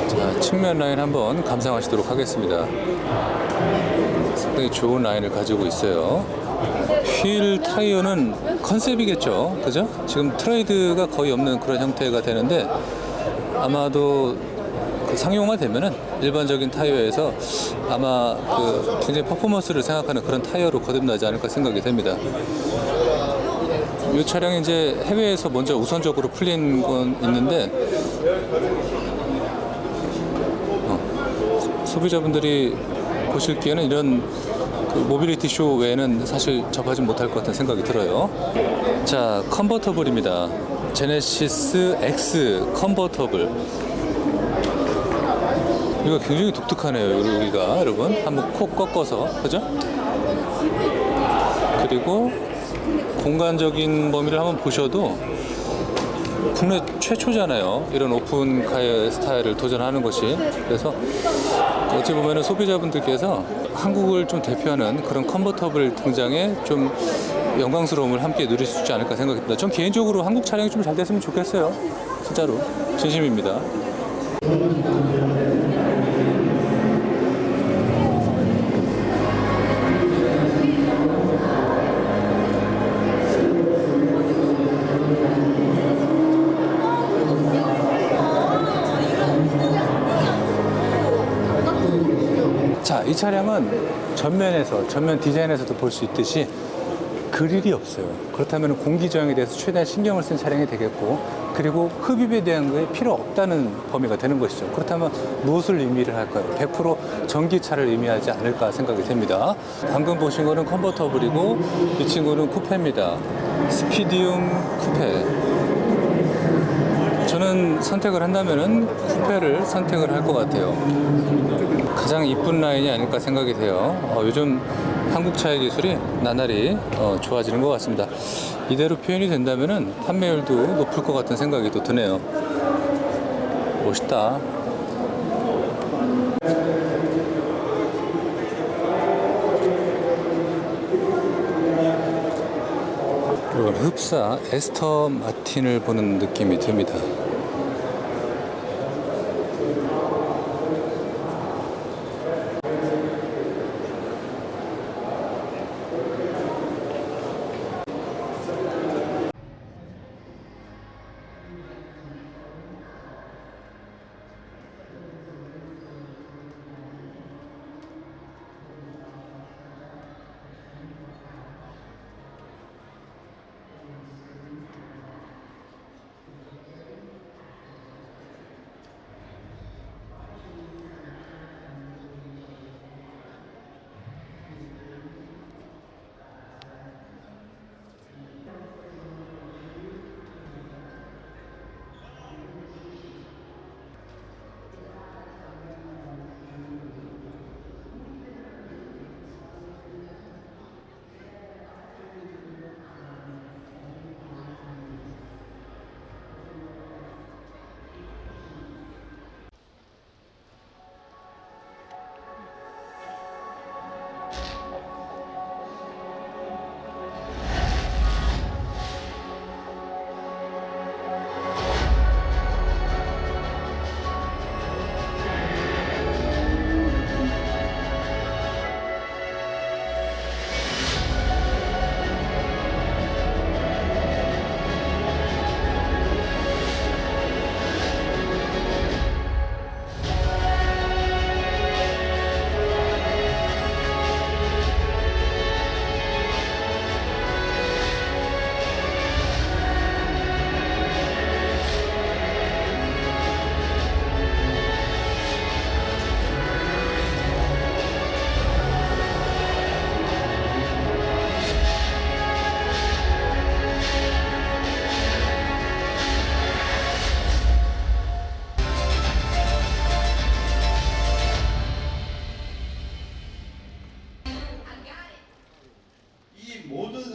자, 측면 라인 한번 감상하시도록 하겠습니다. 상당히 좋은 라인을 가지고 있어요. 휠 타이어는 컨셉이겠죠, 그죠? 지금 트레이드가 거의 없는 그런 형태가 되는데 아마도 상용화 되면은 일반적인 타이어에서 아마 굉장히 퍼포먼스를 생각하는 그런 타이어로 거듭나지 않을까 생각이 됩니다. 이 차량이 이제 해외에서 먼저 우선적으로 풀린 건 있는데 소비자분들이 보실기에는 이런 모빌리티 쇼 외에는 사실 접하지 못할 것 같은 생각이 들어요. 자, 컨버터블입니다. 제네시스 X 컨버터블. 이거 굉장히 독특하네요. 여기가 여러분 한번 콕 꺾어서, 그죠? 그리고 공간적인 범위를 한번 보셔도 국내 최초잖아요. 이런 오픈카의 스타일을 도전하는 것이. 그래서 어찌 보면은 소비자분들께서 한국을 좀 대표하는 그런 컨버터블 등장에 좀 영광스러움을 함께 누릴 수 있지 않을까 생각합니다. 전 개인적으로 한국 차량이 좀 잘 됐으면 좋겠어요. 진짜로 진심입니다. 자, 이 차량은 전면 디자인에서도 볼 수 있듯이 그릴이 없어요. 그렇다면 공기저항에 대해서 최대한 신경을 쓴 차량이 되겠고, 그리고 흡입에 대한 게 필요 없다는 범위가 되는 것이죠. 그렇다면 무엇을 의미를 할까요? 100% 전기차를 의미하지 않을까 생각이 됩니다. 방금 보신 거는 컨버터블이고 이 친구는 쿠페입니다. 스피디움 쿠페. 저는 선택을 한다면은 쿠페를 선택을 할 것 같아요. 가장 이쁜 라인이 아닐까 생각이 돼요. 요즘 한국차의 기술이 나날이 좋아지는 것 같습니다. 이대로 표현이 된다면은 판매율도 높을 것 같은 생각이 또 드네요. 멋있다. 그리고 흡사 에스터 마틴을 보는 느낌이 듭니다.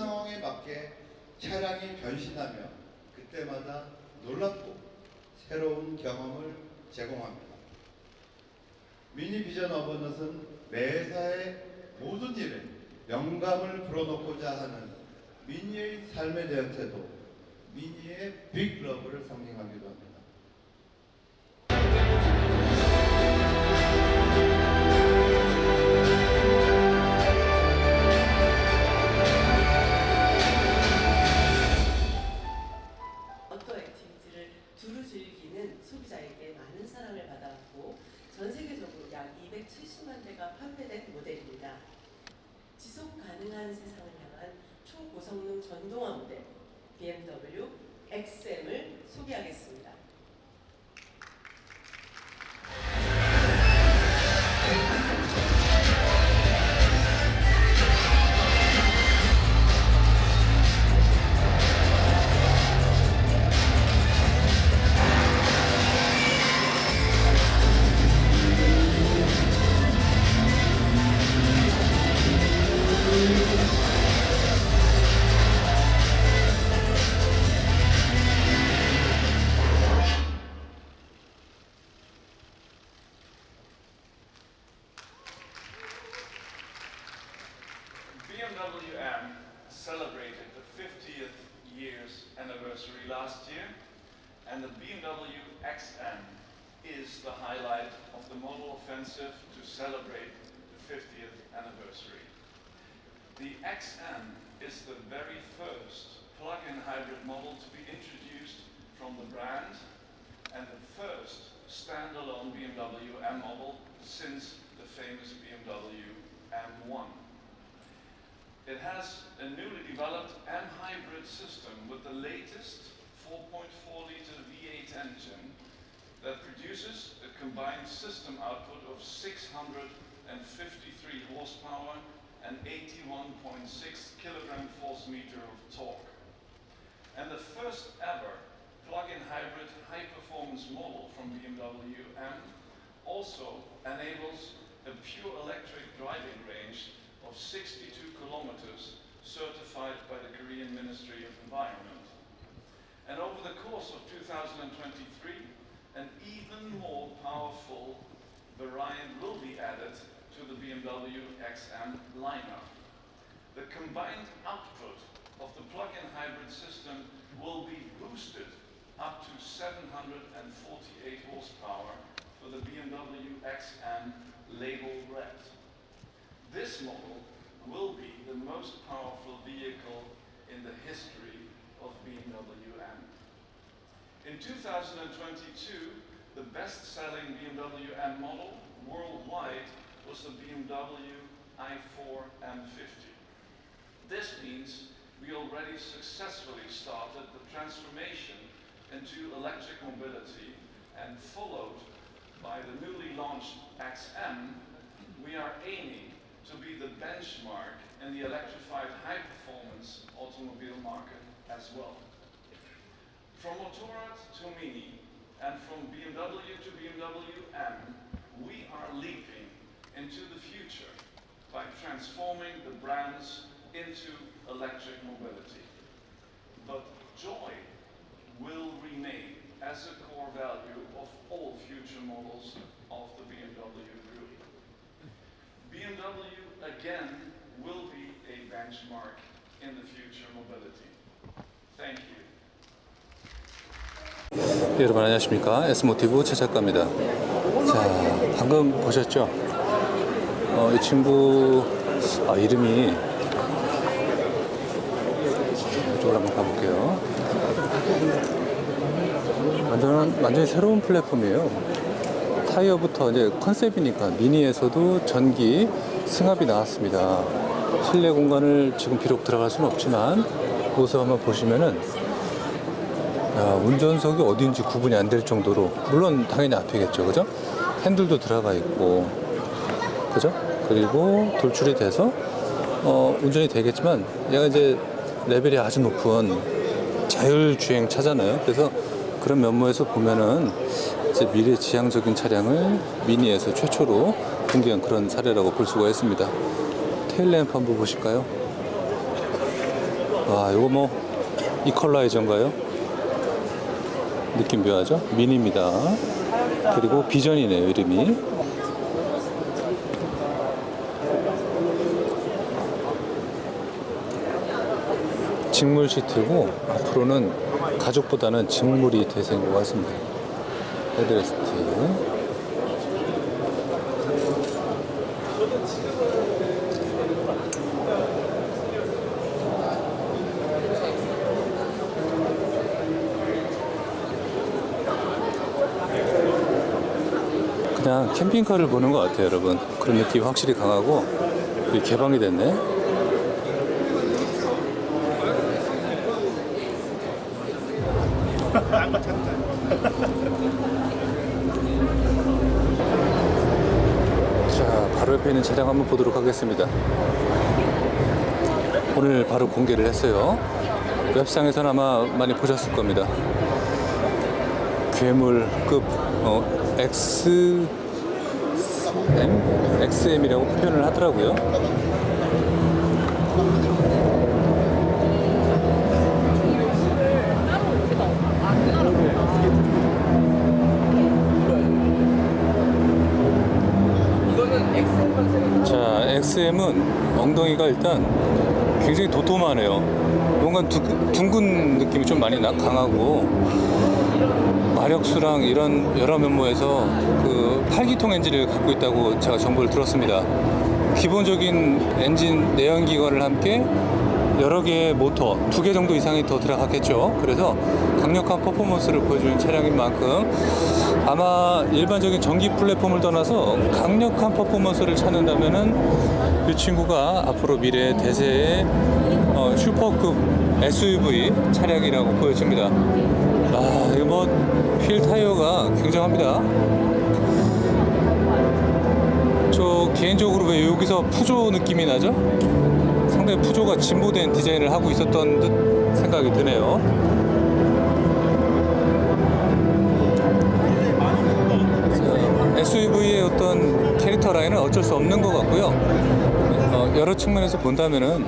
상황에 맞게 차량이 변신하며 그때마다 놀랍고 새로운 경험을 제공합니다. 미니 비전 어버넛은 매사의 모든 일에 영감을 불어넣고자 하는 미니의 삶의 대여태도 미니의 빅 러브를 상징하기도 합니다. 아웃도어 액티비티를 두루 즐기는 소비자에게 많은 사랑을 받아왔고 전 세계적으로 약 270만 대가 판매된 모델입니다. 지속 가능한 세상을 향한 초고성능 전동화 모델 BMW XM을 소개하겠습니다. BMW M celebrated the 50th year's anniversary last year, and the BMW XM is the highlight of the model offensive to celebrate the 50th anniversary. The XM is the very first plug-in hybrid model to be introduced from the brand and the first standalone BMW M model since the famous BMW M1. It has a newly developed M hybrid system with the latest 4.4-liter V8 engine that produces a combined system output of 653 horsepower and 81.6 kilogram force meter of torque. And the first ever plug-in hybrid high-performance model from BMW M also enables a pure electric driving range of 62 kilometers certified by the Korean Ministry of Environment. And over the course of 2023, an even more powerful variant will be added to the BMW XM lineup. The combined output of the plug-in hybrid system will be boosted up to 748 horsepower for the BMW XM label red. This model will be the most powerful vehicle in the history of BMW M. In 2022, the best-selling BMW M model worldwide was the BMW i4 M50. This means we already successfully started the transformation into electric mobility, and followed by the newly launched XM, we are aiming to be the benchmark in the electrified high-performance automobile market as well. From Motorrad to Mini, and from BMW to BMW M, we are leaping into the future by transforming the brands into electric mobility. But joy will remain as a core value of all future models of the BMW Group. BMW again will be a benchmark in the future mobility. Thank you. 여러분 안녕하십니까? S모티브 최 작가입니다. 자, 방금 보셨죠? 이 친구 이름이 이쪽으로 한번 가볼게요. 완전히 새로운 플랫폼이에요. 타이어부터 이제 컨셉이니까 미니에서도 전기 승합이 나왔습니다. 실내 공간을 지금 비록 들어갈 수는 없지만 모습 한번 보시면은 운전석이 어디인지 구분이 안 될 정도로, 물론 당연히 앞이겠죠, 그죠? 핸들도 들어가 있고, 그죠? 그리고 돌출이 돼서 운전이 되겠지만 얘가 이제 레벨이 아주 높은 자율주행 차잖아요. 그래서 그런 면모에서 보면은 이제 미래 지향적인 차량을 미니에서 최초로 공개한 그런 사례라고 볼 수가 있습니다. 테일램프 한번 보실까요? 와, 이거 뭐 이퀄라이저인가요? 느낌 묘하죠? 미니입니다. 그리고 비전이네요, 이름이. 직물 시트고 앞으로는 가죽보다는 직물이 대세인 것 같습니다. 헤드레스트. 그냥 캠핑카를 보는 것 같아요, 여러분. 그런 느낌이 확실히 강하고 개방이 됐네. 자, 바로 옆에 있는 차량 한번 보도록 하겠습니다. 오늘 바로 공개를 했어요. 웹상에서는 아마 많이 보셨을 겁니다. 괴물급 XM이라고 표현을 하더라고요. 자, XM은 엉덩이가 일단 굉장히 도톰하네요. 뭔가 둥근 느낌이 좀 많이 강하고, 마력수랑 이런 여러 면모에서 그 8기통 엔진을 갖고 있다고 제가 정보를 들었습니다. 기본적인 엔진 내연기관을 함께 여러 개의 모터 2개 정도 이상이 더 들어갔겠죠. 그래서 강력한 퍼포먼스를 보여주는 차량인 만큼 아마 일반적인 전기 플랫폼을 떠나서 강력한 퍼포먼스를 찾는다면은 이 친구가 앞으로 미래의 대세의 슈퍼급 SUV 차량이라고 보여집니다. 아, 이거 뭐 휠 타이어가 굉장합니다. 저 개인적으로 왜 여기서 푸조 느낌이 나죠? 상당히 푸조가 진보된 디자인을 하고 있었던 듯 생각이 드네요. SUV의 어떤 캐릭터 라인은 어쩔 수 없는 것 같고요. 여러 측면에서 본다면은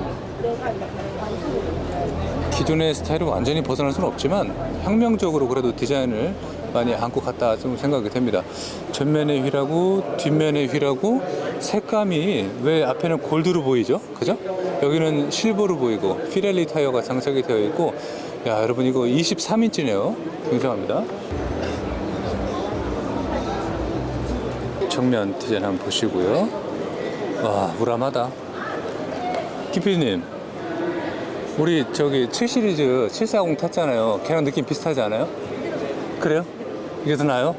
기존의 스타일을 완전히 벗어날 수는 없지만 혁명적으로 그래도 디자인을 많이 안고 갔다 좀 생각이 됩니다. 전면의 휠하고 뒷면의 휠하고 색감이 왜 앞에는 골드로 보이죠? 그죠? 여기는 실버로 보이고 피렐리 타이어가 장착이 되어 있고, 야, 여러분 이거 23인치네요. 굉장합니다. 정면 디자인 한번 보시고요. 와, 우람하다. 김PD님, 우리 저기 7 시리즈 740 탔잖아요. 걔랑 느낌 비슷하지 않아요? 그래요? 이게 더 나아요?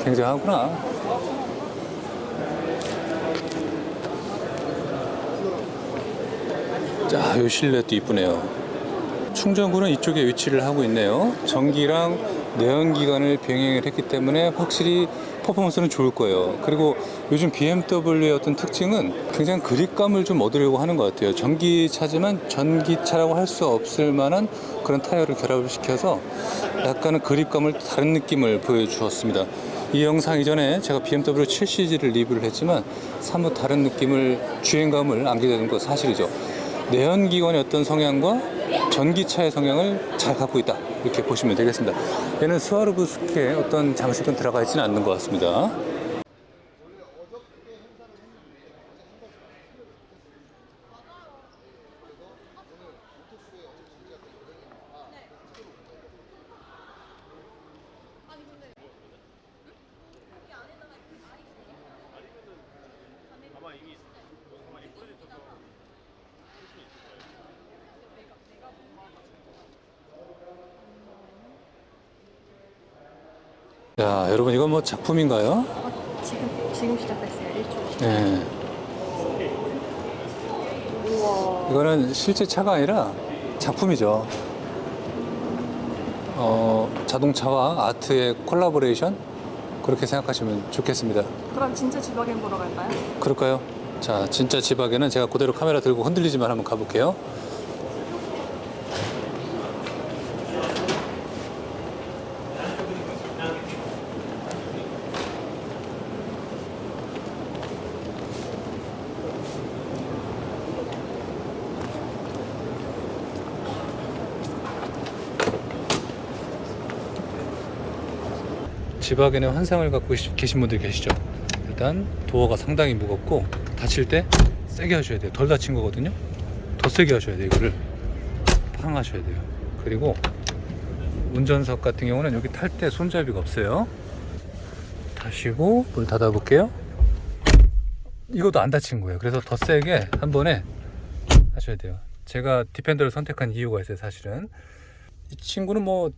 굉장하구나. 자, 이 실내도 이쁘네요. 충전구는 이쪽에 위치를 하고 있네요. 전기랑 내연기관을 병행을 했기 때문에 확실히 퍼포먼스는 좋을 거예요. 그리고 요즘 BMW의 어떤 특징은 굉장히 그립감을 좀 얻으려고 하는 것 같아요. 전기차지만 전기차라고 할 수 없을 만한 그런 타이어를 결합을 시켜서 약간은 그립감을 다른 느낌을 보여주었습니다. 이 영상 이전에 제가 BMW 7시리즈를 리뷰를 했지만 사뭇 다른 느낌을, 주행감을 안기게 된 건 사실이죠. 내연기관의 어떤 성향과 전기차의 성향을 잘 갖고 있다, 이렇게 보시면 되겠습니다. 얘는 스와로브스키의 어떤 장식은 들어가 있지는 않는 것 같습니다. 야, 여러분 이건 뭐 작품인가요? 지금 시작됐어요. 1초. 네. 우와. 이거는 실제 차가 아니라 작품이죠. 자동차와 아트의 콜라보레이션? 그렇게 생각하시면 좋겠습니다. 그럼 진짜 지바겐 보러 갈까요? 그럴까요? 자, 진짜 지박에는 제가 그대로 카메라 들고 흔들리지만 한번 가볼게요. 지바겐의 환상을 갖고 계신 분들 계시죠? 일단 도어가 상당히 무겁고 닫힐 때 세게 하셔야 돼요. 덜 닫힌 거거든요. 더 세게 하셔야 돼요. 이거를 팡 하셔야 돼요. 그리고 운전석 같은 경우는 여기 탈 때 손잡이가 없어요. 다시고 문 닫아 볼게요. 이것도 안 닫힌 거예요. 그래서 더 세게 한 번에 하셔야 돼요. 제가 디펜더를 선택한 이유가 있어요. 사실은 이 친구는 뭐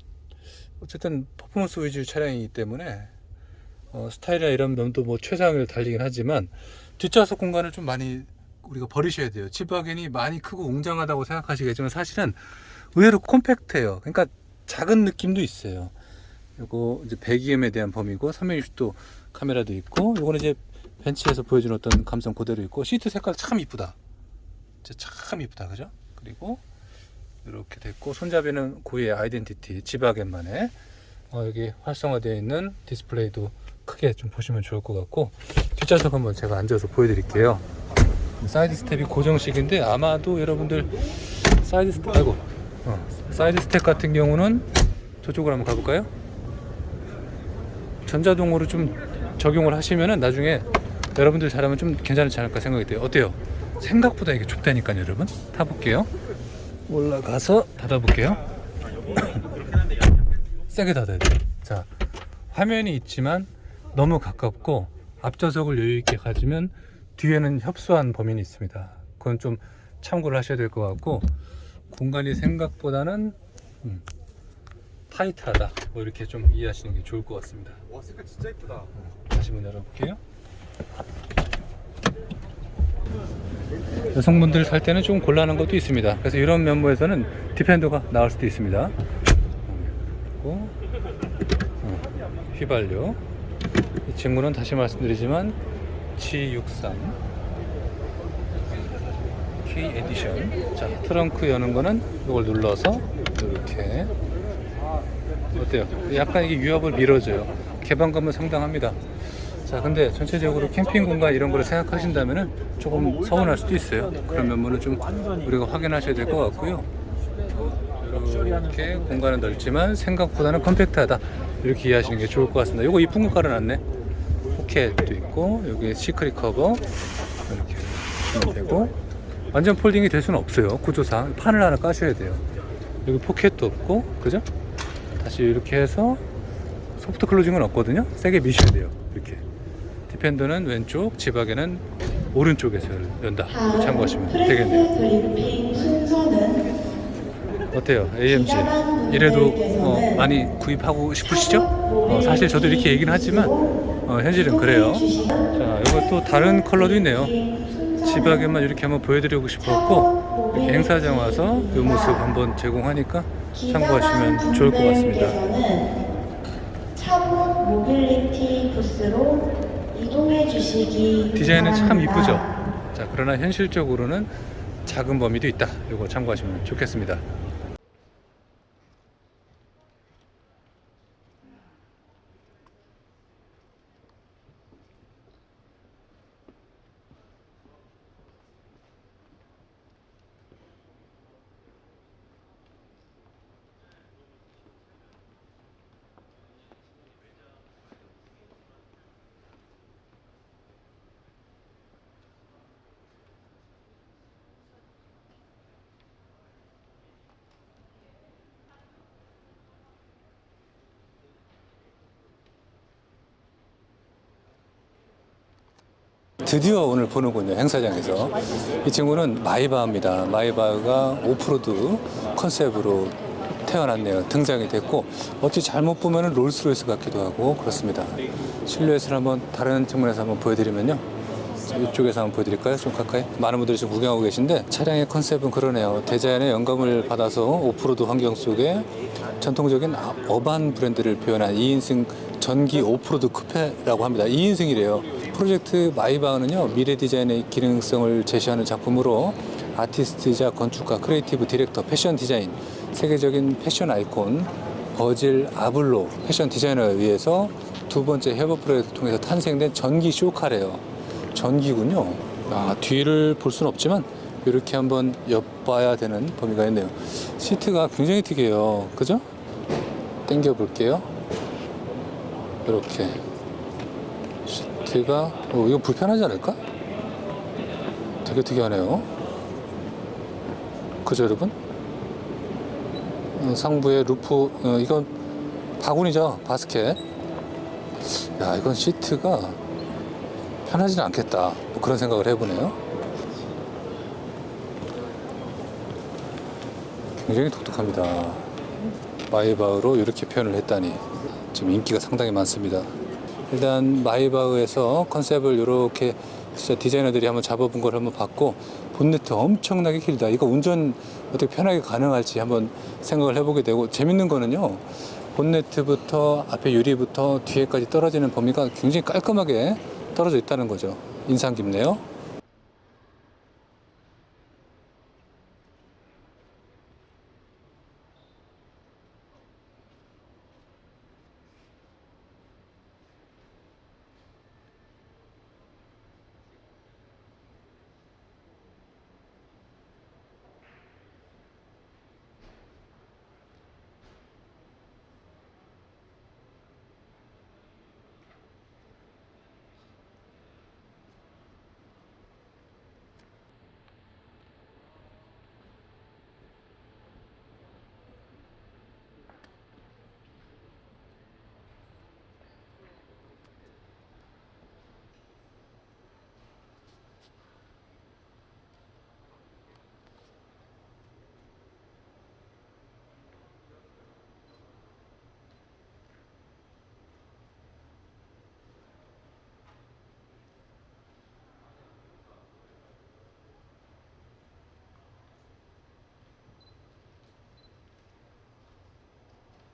어쨌든 퍼포먼스 위주 차량이기 때문에 스타일이나 이런 면도 뭐 최상을 달리긴 하지만 뒷좌석 공간을 좀 많이 우리가 버리셔야 돼요. 지바겐이 많이 크고 웅장하다고 생각하시겠지만 사실은 의외로 콤팩트해요. 그러니까 작은 느낌도 있어요. 요거 이제 배기음에 대한 범위고 360도 카메라도 있고, 요거는 이제 벤츠에서 보여주는 어떤 감성 그대로 있고, 시트 색깔 참 이쁘다. 진짜 참 이쁘다, 그죠? 그리고 이렇게 됐고, 손잡이는 고유의 아이덴티티 지바겐만의 여기 활성화되어 있는 디스플레이도 크게 좀 보시면 좋을 것 같고, 뒷좌석 한번 제가 앉아서 보여드릴게요. 사이드 스텝이 고정식인데 아마도 여러분들 사이드 스텝 같은 경우는 저쪽으로 한번 가볼까요? 전자동으로 좀 적용을 하시면은 나중에 여러분들 잘하면 좀 괜찮지 않을까 생각이 돼요. 어때요? 생각보다 이게 좁다니까요. 여러분 타볼게요. 올라가서 닫아볼게요. 세게 닫아야 돼요. 자, 화면이 있지만 너무 가깝고 앞좌석을 여유있게 가지면 뒤에는 협소한 범인이 있습니다. 그건 좀 참고를 하셔야 될 것 같고, 공간이 생각보다는 타이트하다, 뭐 이렇게 좀 이해하시는 게 좋을 것 같습니다. 와, 색깔 진짜 이쁘다. 다시 문 열어볼게요. 여성분들 탈 때는 좀 곤란한 것도 있습니다. 그래서 이런 면모에서는 디펜더가 나올 수도 있습니다. 그리고 휘발유, 이 친구는 다시 말씀드리지만 G63 K 에디션. 자, 트렁크 여는 거는 이걸 눌러서 이렇게, 어때요? 약간 이게 유압을 밀어줘요. 개방감은 상당합니다. 자, 근데 전체적으로 캠핑 공간 이런 거를 생각하신다면은 조금 서운할 수도 있어요. 그런 면모는 좀 우리가 확인하셔야 될 것 같고요. 이렇게 공간은 넓지만 생각보다는 컴팩트하다, 이렇게 이해하시는 게 좋을 것 같습니다. 이거 이쁜 거 깔아놨네. 포켓도 있고, 여기 시크릿 커버 이렇게 하시면 되고, 완전 폴딩이 될 수는 없어요. 구조상 판을 하나 까셔야 돼요. 여기 포켓도 없고, 그죠? 다시 이렇게 해서 소프트 클로징은 없거든요. 세게 미셔야 돼요. 이렇게. 디펜더는 왼쪽, 지바겐은 오른쪽에서 연다. 참고하시면 되겠네요. 어때요? AMG 이래도 많이 구입하고 싶으시죠? 사실 저도 이렇게 얘기는 하지만 현실은 그래요. 자, 이것도 다른 컬러도 있네요. 지바겐만 이렇게 한번 보여드리고 싶었고, 이렇게 행사장 와서 이 모습 한번 제공하니까 참고하시면 좋을 것 같습니다. 차분 모빌리티 부스로 이동해 주시기 디자인은 참 바랍니다. 이쁘죠? 자, 그러나 현실적으로는 작은 범위도 있다. 이거 참고하시면 좋겠습니다. 드디어 오늘 보는군요, 행사장에서. 이 친구는 마이바흐입니다. 마이바흐가 오프로드 컨셉으로 태어났네요. 등장이 됐고, 어찌 잘못 보면 롤스로이스 같기도 하고 그렇습니다. 실루엣을 한번 다른 측면에서 한번 보여드리면요, 이쪽에서 한번 보여드릴까요? 좀 가까이. 많은 분들이 지금 구경하고 계신데, 차량의 컨셉은 그러네요. 대자연의 영감을 받아서 오프로드 환경 속에 전통적인 어반 브랜드를 표현한 2인승 전기 오프로드 쿠페라고 합니다. 2인승이래요. 프로젝트 마이바흐는요, 미래 디자인의 기능성을 제시하는 작품으로 아티스트이자 건축가, 크리에이티브 디렉터, 패션 디자인, 세계적인 패션 아이콘 버질 아블로 패션 디자이너에 의해서 두 번째 협업 프로젝트를 통해서 탄생된 전기 쇼카래요. 전기군요. 뒤를 볼 수는 없지만 이렇게 한번 엿봐야 되는 범위가 있네요. 시트가 굉장히 특이해요. 그죠? 당겨 볼게요. 이렇게 시트가 이거 불편하지 않을까? 되게 특이하네요. 그죠 여러분? 상부에 루프 이건 바구니죠. 바스켓. 야 이건 시트가 편하지는 않겠다 뭐 그런 생각을 해보네요. 굉장히 독특합니다. 마이바흐로 이렇게 표현을 했다니 지금 인기가 상당히 많습니다. 일단 마이바흐에서 컨셉을 이렇게 진짜 디자이너들이 한번 잡아본 걸 한번 봤고, 본네트 엄청나게 길다. 이거 운전 어떻게 편하게 가능할지 한번 생각을 해보게 되고, 재밌는 거는요, 본네트부터 앞에 유리부터 뒤에까지 떨어지는 범위가 굉장히 깔끔하게 떨어져 있다는 거죠. 인상 깊네요.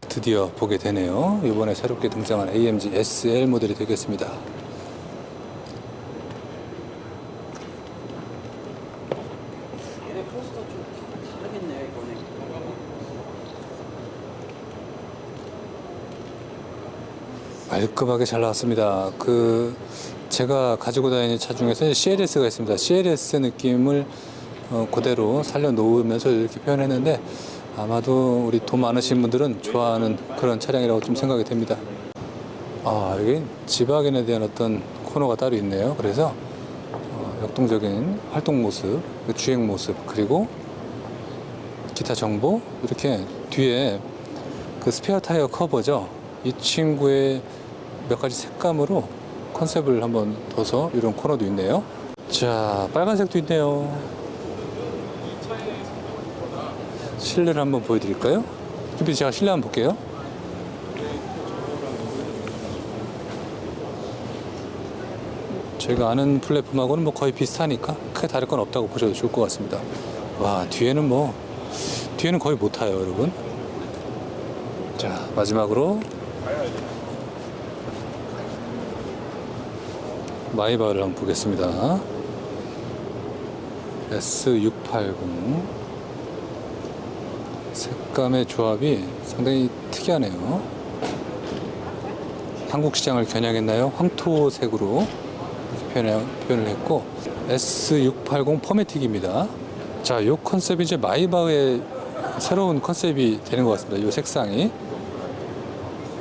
드디어 보게 되네요. 이번에 새롭게 등장한 AMG SL 모델이 되겠습니다. 얘네 포스터 좀 다르겠네요 이번에. 깔끔하게 잘 나왔습니다. 제가 가지고 다니는 차 중에서 CLS가 있습니다. CLS 느낌을 그대로 살려놓으면서 이렇게 표현했는데, 아마도 우리 돈 많으신 분들은 좋아하는 그런 차량이라고 좀 생각이 됩니다. 여기 지바겐에 대한 어떤 코너가 따로 있네요. 그래서 역동적인 활동 모습, 주행 모습, 그리고 기타 정보, 이렇게 뒤에 스페어 타이어 커버죠. 이 친구의 몇 가지 색감으로 컨셉을 한번 둬서 이런 코너도 있네요. 자, 빨간색도 있네요. 실내를 한번 보여드릴까요? 제가 실내 한번 볼게요. 저희가 아는 플랫폼하고는 뭐 거의 비슷하니까 크게 다를 건 없다고 보셔도 좋을 것 같습니다. 와, 뒤에는 거의 못 타요, 여러분. 자, 마지막으로 마이바흐를 한번 보겠습니다. S680 색감의 조합이 상당히 특이하네요. 한국 시장을 겨냥했나요? 황토색으로 표현을 했고, S680 포매틱입니다. 자, 이 컨셉이 이제 마이바흐의 새로운 컨셉이 되는 것 같습니다. 이 색상이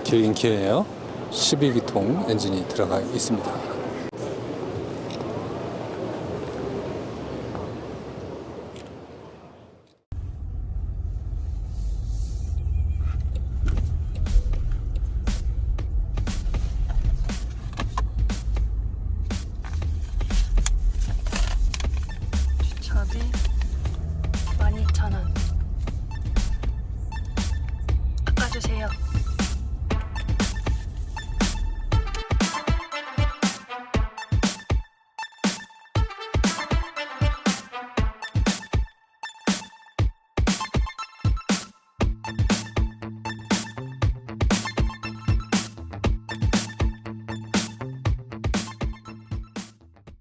길긴 기네요. 12기통 엔진이 들어가 있습니다. 주차비 12,000원. 깎아주세요.